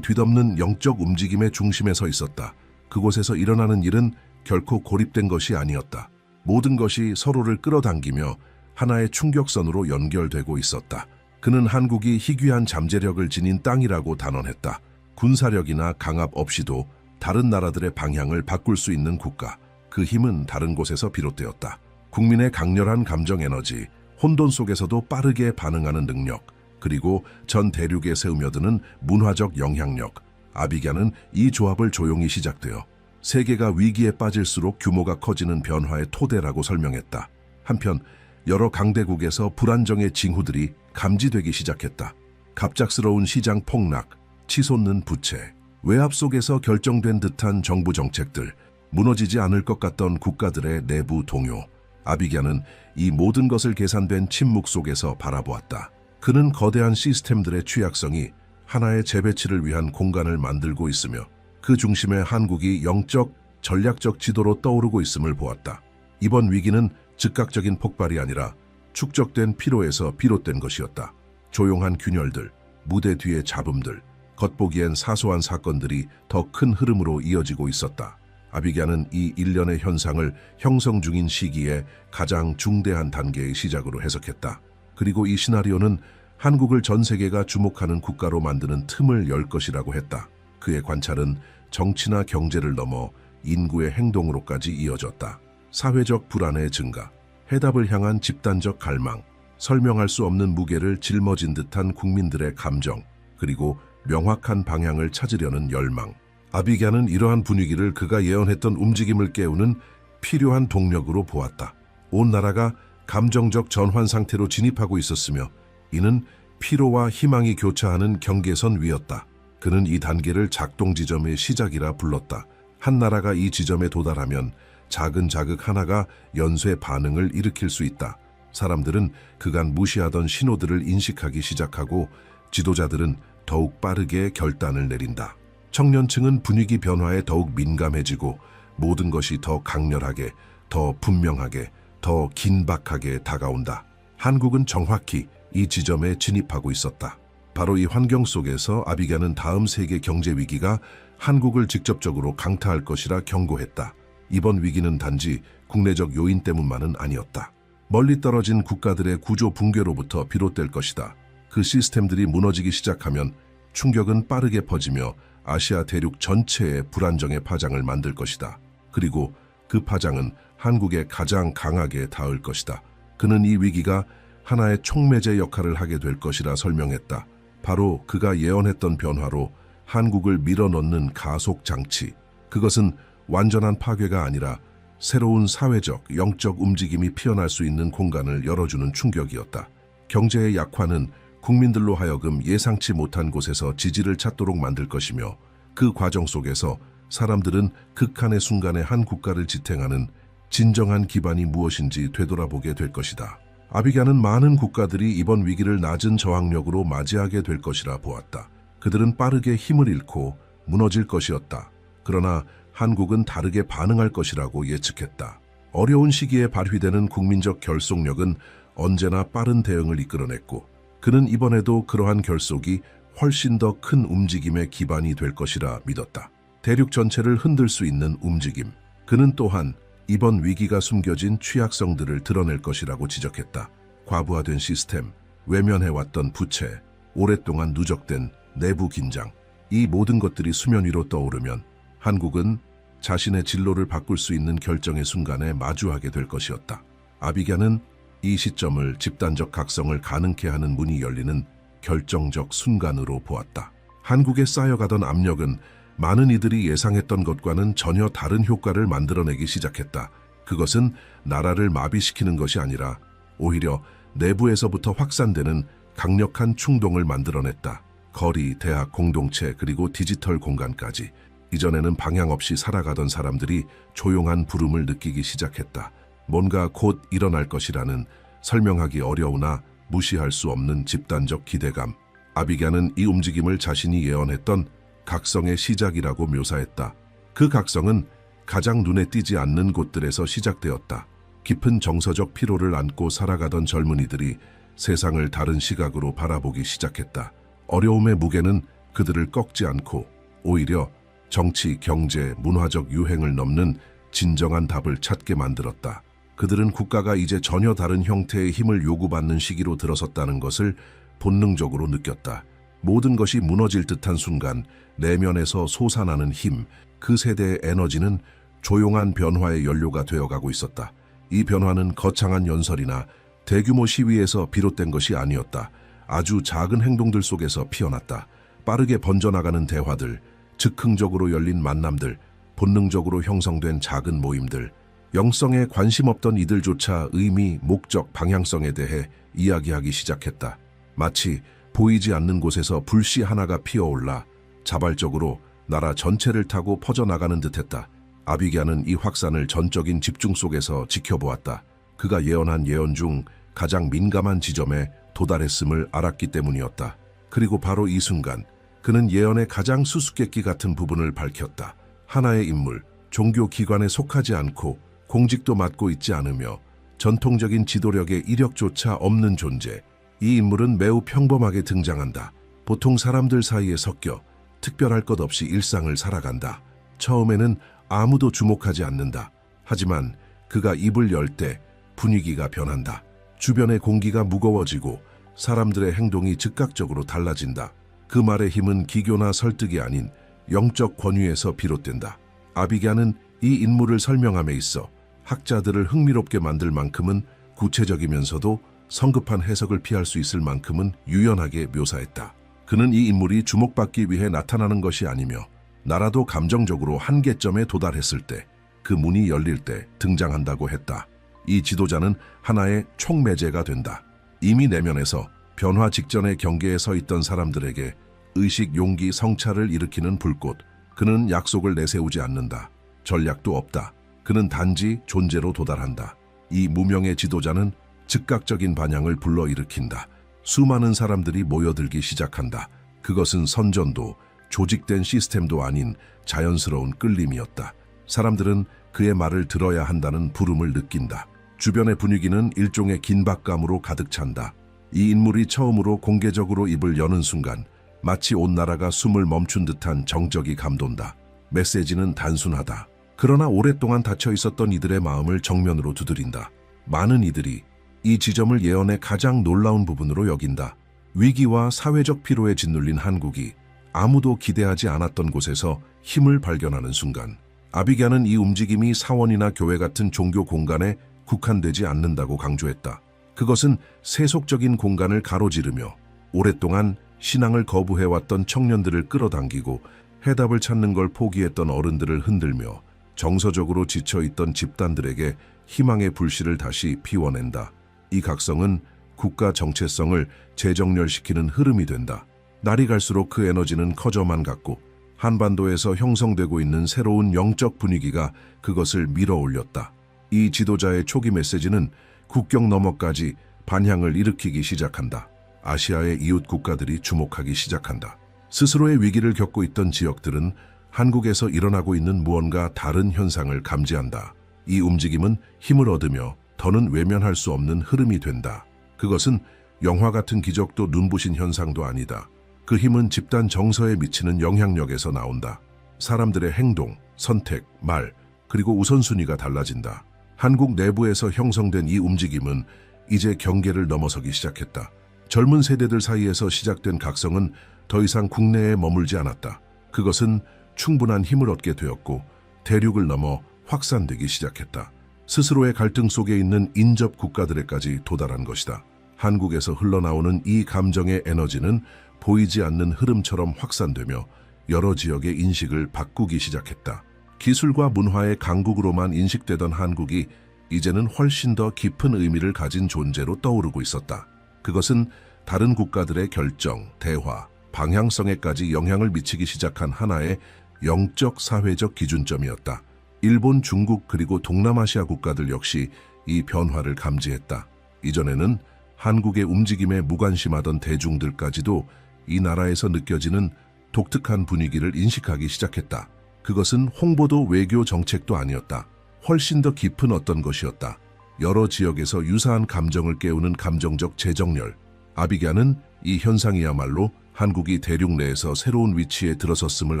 뒤덮는 영적 움직임의 중심에 서 있었다. 그곳에서 일어나는 일은 결코 고립된 것이 아니었다. 모든 것이 서로를 끌어당기며 하나의 충격선으로 연결되고 있었다. 그는 한국이 희귀한 잠재력을 지닌 땅이라고 단언했다. 군사력이나 강압 없이도 다른 나라들의 방향을 바꿀 수 있는 국가. 그 힘은 다른 곳에서 비롯되었다. 국민의 강렬한 감정 에너지, 혼돈 속에서도 빠르게 반응하는 능력, 그리고 전 대륙에 세우며드는 문화적 영향력. 아비갸는 이 조합을 조용히 시작되어 세계가 위기에 빠질수록 규모가 커지는 변화의 토대라고 설명했다. 한편 여러 강대국에서 불안정의 징후들이 감지되기 시작했다. 갑작스러운 시장 폭락, 치솟는 부채, 외압 속에서 결정된 듯한 정부 정책들, 무너지지 않을 것 같던 국가들의 내부 동요. 아비갸는 이 모든 것을 계산된 침묵 속에서 바라보았다. 그는 거대한 시스템들의 취약성이 하나의 재배치를 위한 공간을 만들고 있으며 그 중심에 한국이 영적, 전략적 지도로 떠오르고 있음을 보았다. 이번 위기는 즉각적인 폭발이 아니라 축적된 피로에서 비롯된 것이었다. 조용한 균열들, 무대 뒤의 잡음들, 겉보기엔 사소한 사건들이 더 큰 흐름으로 이어지고 있었다. 아비갸는 이 일련의 현상을 형성 중인 시기에 가장 중대한 단계의 시작으로 해석했다. 그리고 이 시나리오는 한국을 전 세계가 주목하는 국가로 만드는 틈을 열 것이라고 했다. 그의 관찰은 정치나 경제를 넘어 인구의 행동으로까지 이어졌다. 사회적 불안의 증가, 해답을 향한 집단적 갈망, 설명할 수 없는 무게를 짊어진 듯한 국민들의 감정, 그리고 명확한 방향을 찾으려는 열망. 아비갸는 이러한 분위기를 그가 예언했던 움직임을 깨우는 필요한 동력으로 보았다. 온 나라가 감정적 전환 상태로 진입하고 있었으며 이는 피로와 희망이 교차하는 경계선 위였다. 그는 이 단계를 작동 지점의 시작이라 불렀다. 한 나라가 이 지점에 도달하면 작은 자극 하나가 연쇄 반응을 일으킬 수 있다. 사람들은 그간 무시하던 신호들을 인식하기 시작하고 지도자들은 더욱 빠르게 결단을 내린다. 청년층은 분위기 변화에 더욱 민감해지고 모든 것이 더 강렬하게, 더 분명하게, 더 긴박하게 다가온다. 한국은 정확히 이 지점에 진입하고 있었다. 바로 이 환경 속에서 아비갸는 다음 세계 경제 위기가 한국을 직접적으로 강타할 것이라 경고했다. 이번 위기는 단지 국내적 요인 때문만은 아니었다. 멀리 떨어진 국가들의 구조 붕괴로부터 비롯될 것이다. 그 시스템들이 무너지기 시작하면 충격은 빠르게 퍼지며 아시아 대륙 전체에 불안정의 파장을 만들 것이다. 그리고 그 파장은 한국에 가장 강하게 닿을 것이다. 그는 이 위기가 하나의 촉매제 역할을 하게 될 것이라 설명했다. 바로 그가 예언했던 변화로 한국을 밀어넣는 가속 장치. 그것은 완전한 파괴가 아니라 새로운 사회적, 영적 움직임이 피어날 수 있는 공간을 열어주는 충격이었다. 경제의 약화는 국민들로 하여금 예상치 못한 곳에서 지지를 찾도록 만들 것이며 그 과정 속에서 사람들은 극한의 순간에 한 국가를 지탱하는 진정한 기반이 무엇인지 되돌아보게 될 것이다. 아비갸는 많은 국가들이 이번 위기를 낮은 저항력으로 맞이하게 될 것이라 보았다. 그들은 빠르게 힘을 잃고 무너질 것이었다. 그러나 한국은 다르게 반응할 것이라고 예측했다. 어려운 시기에 발휘되는 국민적 결속력은 언제나 빠른 대응을 이끌어냈고 그는 이번에도 그러한 결속이 훨씬 더 큰 움직임의 기반이 될 것이라 믿었다. 대륙 전체를 흔들 수 있는 움직임. 그는 또한 이번 위기가 숨겨진 취약성들을 드러낼 것이라고 지적했다. 과부하된 시스템, 외면해왔던 부채, 오랫동안 누적된 내부 긴장. 이 모든 것들이 수면 위로 떠오르면 한국은 자신의 진로를 바꿀 수 있는 결정의 순간에 마주하게 될 것이었다. 아비갸는 이 시점을 집단적 각성을 가능케 하는 문이 열리는 결정적 순간으로 보았다. 한국에 쌓여가던 압력은 많은 이들이 예상했던 것과는 전혀 다른 효과를 만들어내기 시작했다. 그것은 나라를 마비시키는 것이 아니라 오히려 내부에서부터 확산되는 강력한 충동을 만들어냈다. 거리, 대학, 공동체, 그리고 디지털 공간까지. 이전에는 방향 없이 살아가던 사람들이 조용한 부름을 느끼기 시작했다. 뭔가 곧 일어날 것이라는 설명하기 어려우나 무시할 수 없는 집단적 기대감. 아비갸는 이 움직임을 자신이 예언했던 각성의 시작이라고 묘사했다. 그 각성은 가장 눈에 띄지 않는 곳들에서 시작되었다. 깊은 정서적 피로를 안고 살아가던 젊은이들이 세상을 다른 시각으로 바라보기 시작했다. 어려움의 무게는 그들을 꺾지 않고 오히려 정치, 경제, 문화적 유행을 넘는 진정한 답을 찾게 만들었다. 그들은 국가가 이제 전혀 다른 형태의 힘을 요구받는 시기로 들어섰다는 것을 본능적으로 느꼈다. 모든 것이 무너질 듯한 순간 내면에서 솟아나는 힘, 그 세대의 에너지는 조용한 변화의 연료가 되어가고 있었다. 이 변화는 거창한 연설이나 대규모 시위에서 비롯된 것이 아니었다. 아주 작은 행동들 속에서 피어났다. 빠르게 번져나가는 대화들, 즉흥적으로 열린 만남들, 본능적으로 형성된 작은 모임들, 영성에 관심 없던 이들조차 의미, 목적, 방향성에 대해 이야기하기 시작했다. 마치 보이지 않는 곳에서 불씨 하나가 피어올라 자발적으로 나라 전체를 타고 퍼져나가는 듯했다. 아비게아는 이 확산을 전적인 집중 속에서 지켜보았다. 그가 예언한 예언 중 가장 민감한 지점에 도달했음을 알았기 때문이었다. 그리고 바로 이 순간 그는 예언의 가장 수수께끼 같은 부분을 밝혔다. 하나의 인물, 종교 기관에 속하지 않고 공직도 맡고 있지 않으며 전통적인 지도력의 이력조차 없는 존재. 이 인물은 매우 평범하게 등장한다. 보통 사람들 사이에 섞여 특별할 것 없이 일상을 살아간다. 처음에는 아무도 주목하지 않는다. 하지만 그가 입을 열 때 분위기가 변한다. 주변의 공기가 무거워지고 사람들의 행동이 즉각적으로 달라진다. 그 말의 힘은 기교나 설득이 아닌 영적 권위에서 비롯된다. 아비게아는 이 인물을 설명함에 있어 학자들을 흥미롭게 만들 만큼은 구체적이면서도 성급한 해석을 피할 수 있을 만큼은 유연하게 묘사했다. 그는 이 인물이 주목받기 위해 나타나는 것이 아니며 나라도 감정적으로 한계점에 도달했을 때, 그 문이 열릴 때 등장한다고 했다. 이 지도자는 하나의 촉매제가 된다. 이미 내면에서 변화 직전의 경계에 서 있던 사람들에게 의식, 용기, 성찰을 일으키는 불꽃. 그는 약속을 내세우지 않는다. 전략도 없다. 그는 단지 존재로 도달한다. 이 무명의 지도자는 즉각적인 반향을 불러일으킨다. 수많은 사람들이 모여들기 시작한다. 그것은 선전도, 조직된 시스템도 아닌 자연스러운 끌림이었다. 사람들은 그의 말을 들어야 한다는 부름을 느낀다. 주변의 분위기는 일종의 긴박감으로 가득 찬다. 이 인물이 처음으로 공개적으로 입을 여는 순간 마치 온 나라가 숨을 멈춘 듯한 정적이 감돈다. 메시지는 단순하다. 그러나 오랫동안 닫혀 있었던 이들의 마음을 정면으로 두드린다. 많은 이들이 이 지점을 예언의 가장 놀라운 부분으로 여긴다. 위기와 사회적 피로에 짓눌린 한국이 아무도 기대하지 않았던 곳에서 힘을 발견하는 순간, 아비게아는 이 움직임이 사원이나 교회 같은 종교 공간에 국한되지 않는다고 강조했다. 그것은 세속적인 공간을 가로지르며 오랫동안 신앙을 거부해왔던 청년들을 끌어당기고 해답을 찾는 걸 포기했던 어른들을 흔들며 정서적으로 지쳐있던 집단들에게 희망의 불씨를 다시 피워낸다. 이 각성은 국가 정체성을 재정렬시키는 흐름이 된다. 날이 갈수록 그 에너지는 커져만 갔고 한반도에서 형성되고 있는 새로운 영적 분위기가 그것을 밀어올렸다. 이 지도자의 초기 메시지는 국경 너머까지 반향을 일으키기 시작한다. 아시아의 이웃 국가들이 주목하기 시작한다. 스스로의 위기를 겪고 있던 지역들은 한국에서 일어나고 있는 무언가 다른 현상을 감지한다. 이 움직임은 힘을 얻으며 더는 외면할 수 없는 흐름이 된다. 그것은 영화 같은 기적도 눈부신 현상도 아니다. 그 힘은 집단 정서에 미치는 영향력에서 나온다. 사람들의 행동, 선택, 말, 그리고 우선순위가 달라진다. 한국 내부에서 형성된 이 움직임은 이제 경계를 넘어서기 시작했다. 젊은 세대들 사이에서 시작된 각성은 더 이상 국내에 머물지 않았다. 그것은 충분한 힘을 얻게 되었고 대륙을 넘어 확산되기 시작했다. 스스로의 갈등 속에 있는 인접 국가들에까지 도달한 것이다. 한국에서 흘러나오는 이 감정의 에너지는 보이지 않는 흐름처럼 확산되며 여러 지역의 인식을 바꾸기 시작했다. 기술과 문화의 강국으로만 인식되던 한국이 이제는 훨씬 더 깊은 의미를 가진 존재로 떠오르고 있었다. 그것은 다른 국가들의 결정, 대화, 방향성에까지 영향을 미치기 시작한 하나의 영적 사회적 기준점이었다. 일본, 중국 그리고 동남아시아 국가들 역시 이 변화를 감지했다. 이전에는 한국의 움직임에 무관심하던 대중들까지도 이 나라에서 느껴지는 독특한 분위기를 인식하기 시작했다. 그것은 홍보도 외교 정책도 아니었다. 훨씬 더 깊은 어떤 것이었다. 여러 지역에서 유사한 감정을 깨우는 감정적 재정렬. 아비갸는 이 현상이야말로 한국이 대륙 내에서 새로운 위치에 들어섰음을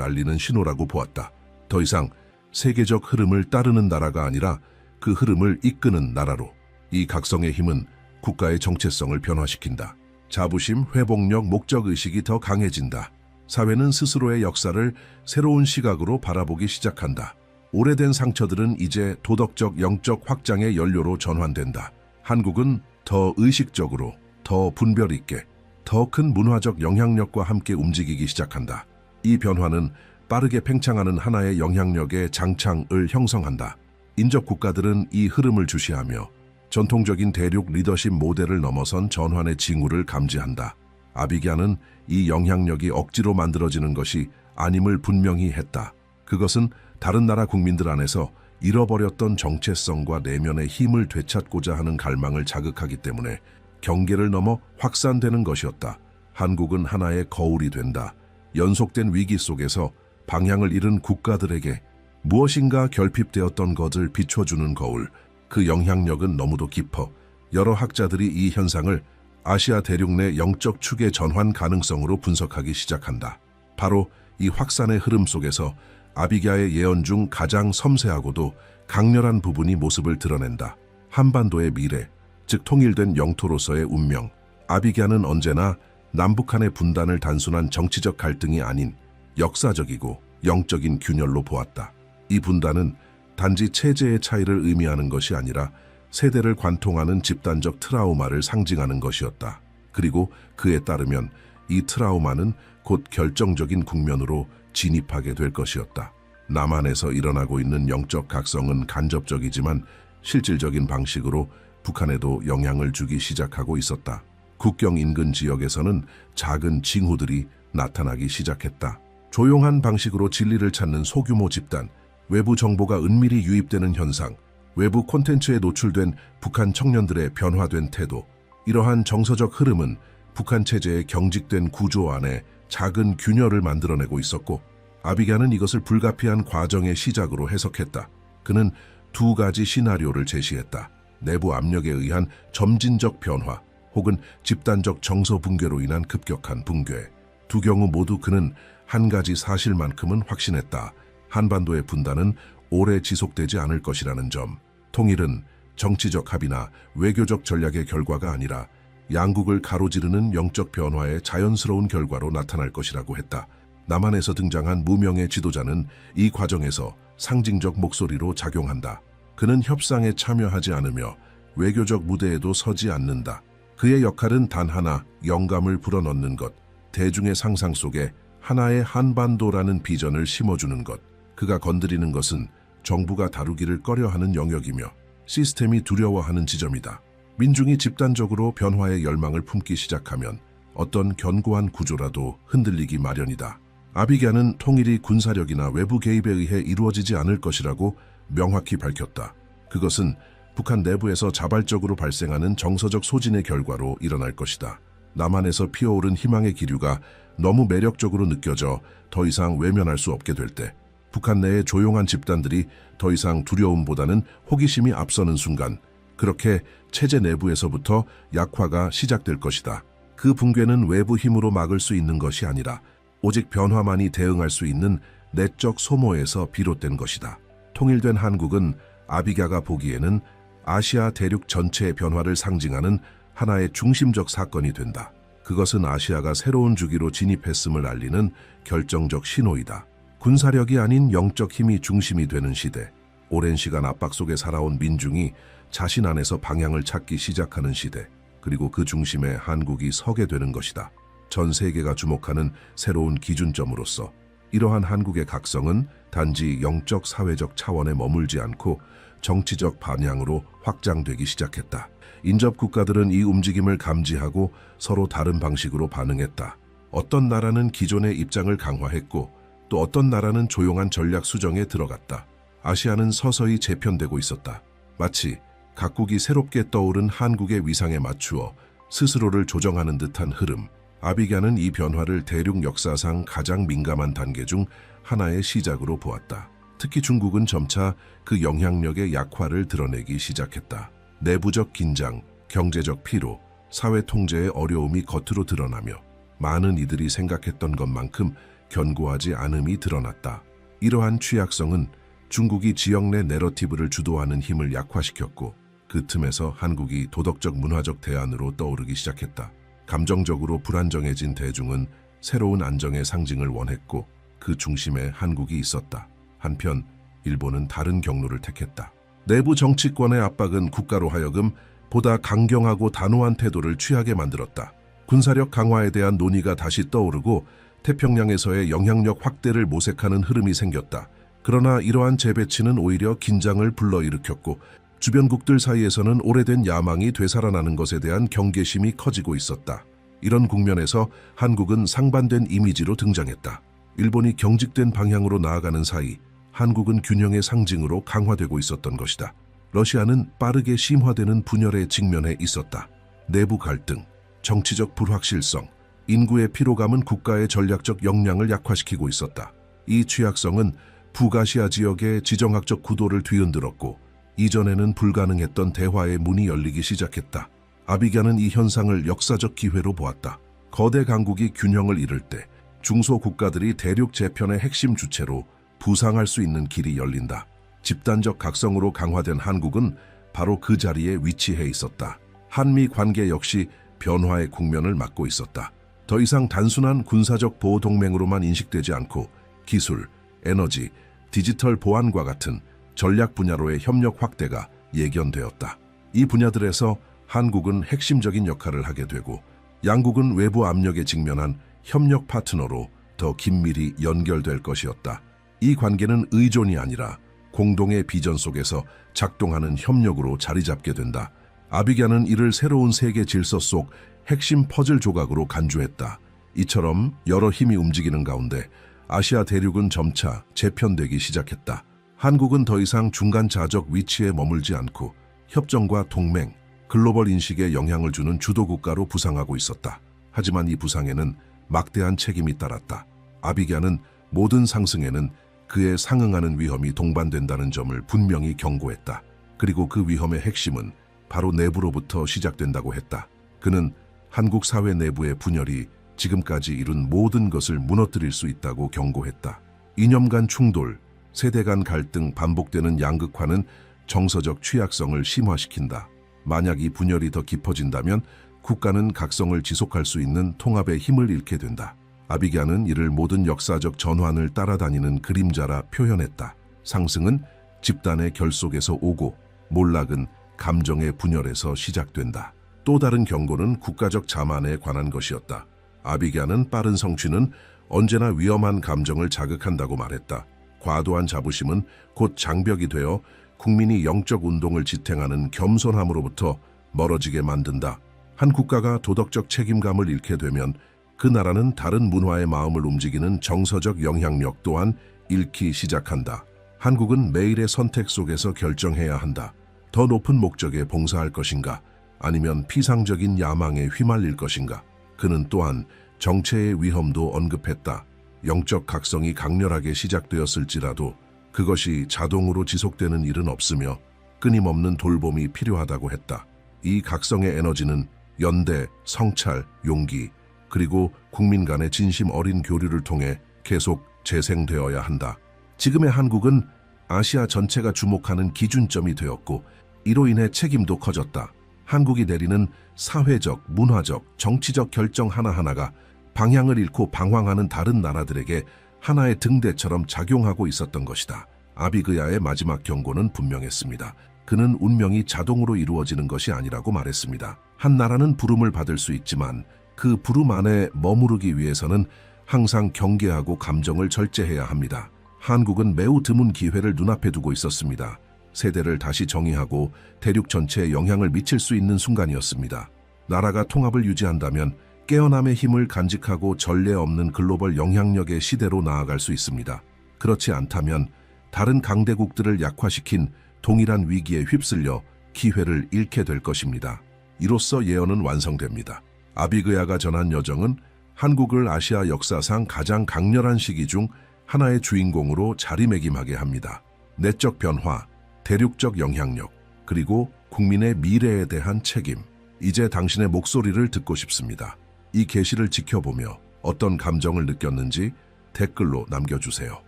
알리는 신호라고 보았다. 더 이상 세계적 흐름을 따르는 나라가 아니라 그 흐름을 이끄는 나라로. 이 각성의 힘은 국가의 정체성을 변화시킨다. 자부심, 회복력, 목적의식이 더 강해진다. 사회는 스스로의 역사를 새로운 시각으로 바라보기 시작한다. 오래된 상처들은 이제 도덕적, 영적 확장의 연료로 전환된다. 한국은 더 의식적으로, 더 분별 있게, 더 큰 문화적 영향력과 함께 움직이기 시작한다. 이 변화는 빠르게 팽창하는 하나의 영향력의 장창을 형성한다. 인접 국가들은 이 흐름을 주시하며 전통적인 대륙 리더십 모델을 넘어선 전환의 징후를 감지한다. 아비갸는 이 영향력이 억지로 만들어지는 것이 아님을 분명히 했다. 그것은 다른 나라 국민들 안에서 잃어버렸던 정체성과 내면의 힘을 되찾고자 하는 갈망을 자극하기 때문에 경계를 넘어 확산되는 것이었다. 한국은 하나의 거울이 된다. 연속된 위기 속에서 방향을 잃은 국가들에게 무엇인가 결핍되었던 것을 비춰주는 거울. 그 영향력은 너무도 깊어 여러 학자들이 이 현상을 아시아 대륙 내 영적 축의 전환 가능성으로 분석하기 시작한다. 바로 이 확산의 흐름 속에서 아비갸의 예언 중 가장 섬세하고도 강렬한 부분이 모습을 드러낸다. 한반도의 미래, 즉 통일된 영토로서의 운명. 아비갸는 언제나 남북한의 분단을 단순한 정치적 갈등이 아닌 역사적이고 영적인 균열로 보았다. 이 분단은 단지 체제의 차이를 의미하는 것이 아니라 세대를 관통하는 집단적 트라우마를 상징하는 것이었다. 그리고 그에 따르면 이 트라우마는 곧 결정적인 국면으로 진입하게 될 것이었다. 남한에서 일어나고 있는 영적 각성은 간접적이지만 실질적인 방식으로 북한에도 영향을 주기 시작하고 있었다. 국경 인근 지역에서는 작은 징후들이 나타나기 시작했다. 조용한 방식으로 진리를 찾는 소규모 집단, 외부 정보가 은밀히 유입되는 현상, 외부 콘텐츠에 노출된 북한 청년들의 변화된 태도. 이러한 정서적 흐름은 북한 체제의 경직된 구조 안에 작은 균열을 만들어내고 있었고, 아비갸는 이것을 불가피한 과정의 시작으로 해석했다. 그는 두 가지 시나리오를 제시했다. 내부 압력에 의한 점진적 변화, 혹은 집단적 정서 붕괴로 인한 급격한 붕괴. 두 경우 모두 그는 한 가지 사실만큼은 확신했다. 한반도의 분단은 오래 지속되지 않을 것이라는 점. 통일은 정치적 합의나 외교적 전략의 결과가 아니라 양국을 가로지르는 영적 변화의 자연스러운 결과로 나타날 것이라고 했다. 남한에서 등장한 무명의 지도자는 이 과정에서 상징적 목소리로 작용한다. 그는 협상에 참여하지 않으며 외교적 무대에도 서지 않는다. 그의 역할은 단 하나, 영감을 불어넣는 것, 대중의 상상 속에 하나의 한반도라는 비전을 심어주는 것. 그가 건드리는 것은 정부가 다루기를 꺼려하는 영역이며 시스템이 두려워하는 지점이다. 민중이 집단적으로 변화의 열망을 품기 시작하면 어떤 견고한 구조라도 흔들리기 마련이다. 아비갸는 통일이 군사력이나 외부 개입에 의해 이루어지지 않을 것이라고 명확히 밝혔다. 그것은 북한 내부에서 자발적으로 발생하는 정서적 소진의 결과로 일어날 것이다. 남한에서 피어오른 희망의 기류가 너무 매력적으로 느껴져 더 이상 외면할 수 없게 될 때, 북한 내의 조용한 집단들이 더 이상 두려움보다는 호기심이 앞서는 순간, 그렇게 체제 내부에서부터 약화가 시작될 것이다. 그 붕괴는 외부 힘으로 막을 수 있는 것이 아니라 오직 변화만이 대응할 수 있는 내적 소모에서 비롯된 것이다. 통일된 한국은 아비갸가 보기에는 아시아 대륙 전체의 변화를 상징하는 하나의 중심적 사건이 된다. 그것은 아시아가 새로운 주기로 진입했음을 알리는 결정적 신호이다. 군사력이 아닌 영적 힘이 중심이 되는 시대, 오랜 시간 압박 속에 살아온 민중이 자신 안에서 방향을 찾기 시작하는 시대, 그리고 그 중심에 한국이 서게 되는 것이다. 전 세계가 주목하는 새로운 기준점으로서 이러한 한국의 각성은 단지 영적 사회적 차원에 머물지 않고 정치적 방향으로 확장되기 시작했다. 인접 국가들은 이 움직임을 감지하고 서로 다른 방식으로 반응했다. 어떤 나라는 기존의 입장을 강화했고 또 어떤 나라는 조용한 전략 수정에 들어갔다. 아시아는 서서히 재편되고 있었다. 마치 각국이 새롭게 떠오른 한국의 위상에 맞추어 스스로를 조정하는 듯한 흐름. 아비갸는 이 변화를 대륙 역사상 가장 민감한 단계 중 하나의 시작으로 보았다. 특히 중국은 점차 그 영향력의 약화를 드러내기 시작했다. 내부적 긴장, 경제적 피로, 사회 통제의 어려움이 겉으로 드러나며 많은 이들이 생각했던 것만큼 견고하지 않음이 드러났다. 이러한 취약성은 중국이 지역 내 내러티브를 주도하는 힘을 약화시켰고 그 틈에서 한국이 도덕적 문화적 대안으로 떠오르기 시작했다. 감정적으로 불안정해진 대중은 새로운 안정의 상징을 원했고 그 중심에 한국이 있었다. 한편 일본은 다른 경로를 택했다. 내부 정치권의 압박은 국가로 하여금 보다 강경하고 단호한 태도를 취하게 만들었다. 군사력 강화에 대한 논의가 다시 떠오르고 태평양에서의 영향력 확대를 모색하는 흐름이 생겼다. 그러나 이러한 재배치는 오히려 긴장을 불러일으켰고 주변국들 사이에서는 오래된 야망이 되살아나는 것에 대한 경계심이 커지고 있었다. 이런 국면에서 한국은 상반된 이미지로 등장했다. 일본이 경직된 방향으로 나아가는 사이 한국은 균형의 상징으로 강화되고 있었던 것이다. 러시아는 빠르게 심화되는 분열에 직면해 있었다. 내부 갈등, 정치적 불확실성, 인구의 피로감은 국가의 전략적 역량을 약화시키고 있었다. 이 취약성은 북아시아 지역의 지정학적 구도를 뒤흔들었고 이전에는 불가능했던 대화의 문이 열리기 시작했다. 아비갸는 이 현상을 역사적 기회로 보았다. 거대 강국이 균형을 잃을 때 중소 국가들이 대륙 재편의 핵심 주체로 부상할 수 있는 길이 열린다. 집단적 각성으로 강화된 한국은 바로 그 자리에 위치해 있었다. 한미 관계 역시 변화의 국면을 맞고 있었다. 더 이상 단순한 군사적 보호 동맹으로만 인식되지 않고 기술, 에너지, 디지털 보안과 같은 전략 분야로의 협력 확대가 예견되었다. 이 분야들에서 한국은 핵심적인 역할을 하게 되고 양국은 외부 압력에 직면한 협력 파트너로 더 긴밀히 연결될 것이었다. 이 관계는 의존이 아니라 공동의 비전 속에서 작동하는 협력으로 자리 잡게 된다. 아비갸는 이를 새로운 세계 질서 속 핵심 퍼즐 조각으로 간주했다. 이처럼 여러 힘이 움직이는 가운데 아시아 대륙은 점차 재편되기 시작했다. 한국은 더 이상 중간자적 위치에 머물지 않고 협정과 동맹, 글로벌 인식에 영향을 주는 주도국가로 부상하고 있었다. 하지만 이 부상에는 막대한 책임이 따랐다. 아비갸는 모든 상승에는 그에 상응하는 위험이 동반된다는 점을 분명히 경고했다. 그리고 그 위험의 핵심은 바로 내부로부터 시작된다고 했다. 그는 한국 사회 내부의 분열이 지금까지 이룬 모든 것을 무너뜨릴 수 있다고 경고했다. 이념 간 충돌, 세대 간 갈등, 반복되는 양극화는 정서적 취약성을 심화시킨다. 만약 이 분열이 더 깊어진다면 국가는 각성을 지속할 수 있는 통합의 힘을 잃게 된다. 아비갸는 이를 모든 역사적 전환을 따라다니는 그림자라 표현했다. 상승은 집단의 결속에서 오고 몰락은 감정의 분열에서 시작된다. 또 다른 경고는 국가적 자만에 관한 것이었다. 아비갸는 빠른 성취는 언제나 위험한 감정을 자극한다고 말했다. 과도한 자부심은 곧 장벽이 되어 국민이 영적 운동을 지탱하는 겸손함으로부터 멀어지게 만든다. 한 국가가 도덕적 책임감을 잃게 되면 그 나라는 다른 문화의 마음을 움직이는 정서적 영향력 또한 잃기 시작한다. 한국은 매일의 선택 속에서 결정해야 한다. 더 높은 목적에 봉사할 것인가? 아니면 피상적인 야망에 휘말릴 것인가? 그는 또한 정체의 위험도 언급했다. 영적 각성이 강렬하게 시작되었을지라도 그것이 자동으로 지속되는 일은 없으며 끊임없는 돌봄이 필요하다고 했다. 이 각성의 에너지는 연대, 성찰, 용기, 그리고 국민 간의 진심 어린 교류를 통해 계속 재생되어야 한다. 지금의 한국은 아시아 전체가 주목하는 기준점이 되었고 이로 인해 책임도 커졌다. 한국이 내리는 사회적, 문화적, 정치적 결정 하나하나가 방향을 잃고 방황하는 다른 나라들에게 하나의 등대처럼 작용하고 있었던 것이다. 아비그야의 마지막 경고는 분명했습니다. 그는 운명이 자동으로 이루어지는 것이 아니라고 말했습니다. 한 나라는 부름을 받을 수 있지만 그 부름 안에 머무르기 위해서는 항상 경계하고 감정을 절제해야 합니다. 한국은 매우 드문 기회를 눈앞에 두고 있었습니다. 세대를 다시 정의하고 대륙 전체에 영향을 미칠 수 있는 순간이었습니다. 나라가 통합을 유지한다면 깨어남의 힘을 간직하고 전례 없는 글로벌 영향력의 시대로 나아갈 수 있습니다. 그렇지 않다면 다른 강대국들을 약화시킨 동일한 위기에 휩쓸려 기회를 잃게 될 것입니다. 이로써 예언은 완성됩니다. 아비그야가 전한 여정은 한국을 아시아 역사상 가장 강렬한 시기 중 하나의 주인공으로 자리매김하게 합니다. 내적 변화, 대륙적 영향력, 그리고 국민의 미래에 대한 책임. 이제 당신의 목소리를 듣고 싶습니다. 이 게시를 지켜보며 어떤 감정을 느꼈는지 댓글로 남겨주세요.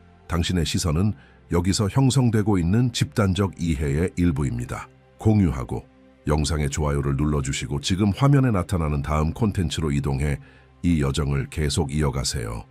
당신의 시선은 여기서 형성되고 있는 집단적 이해의 일부입니다. 공유하고 영상의 좋아요를 눌러주시고 지금 화면에 나타나는 다음 콘텐츠로 이동해 이 여정을 계속 이어가세요.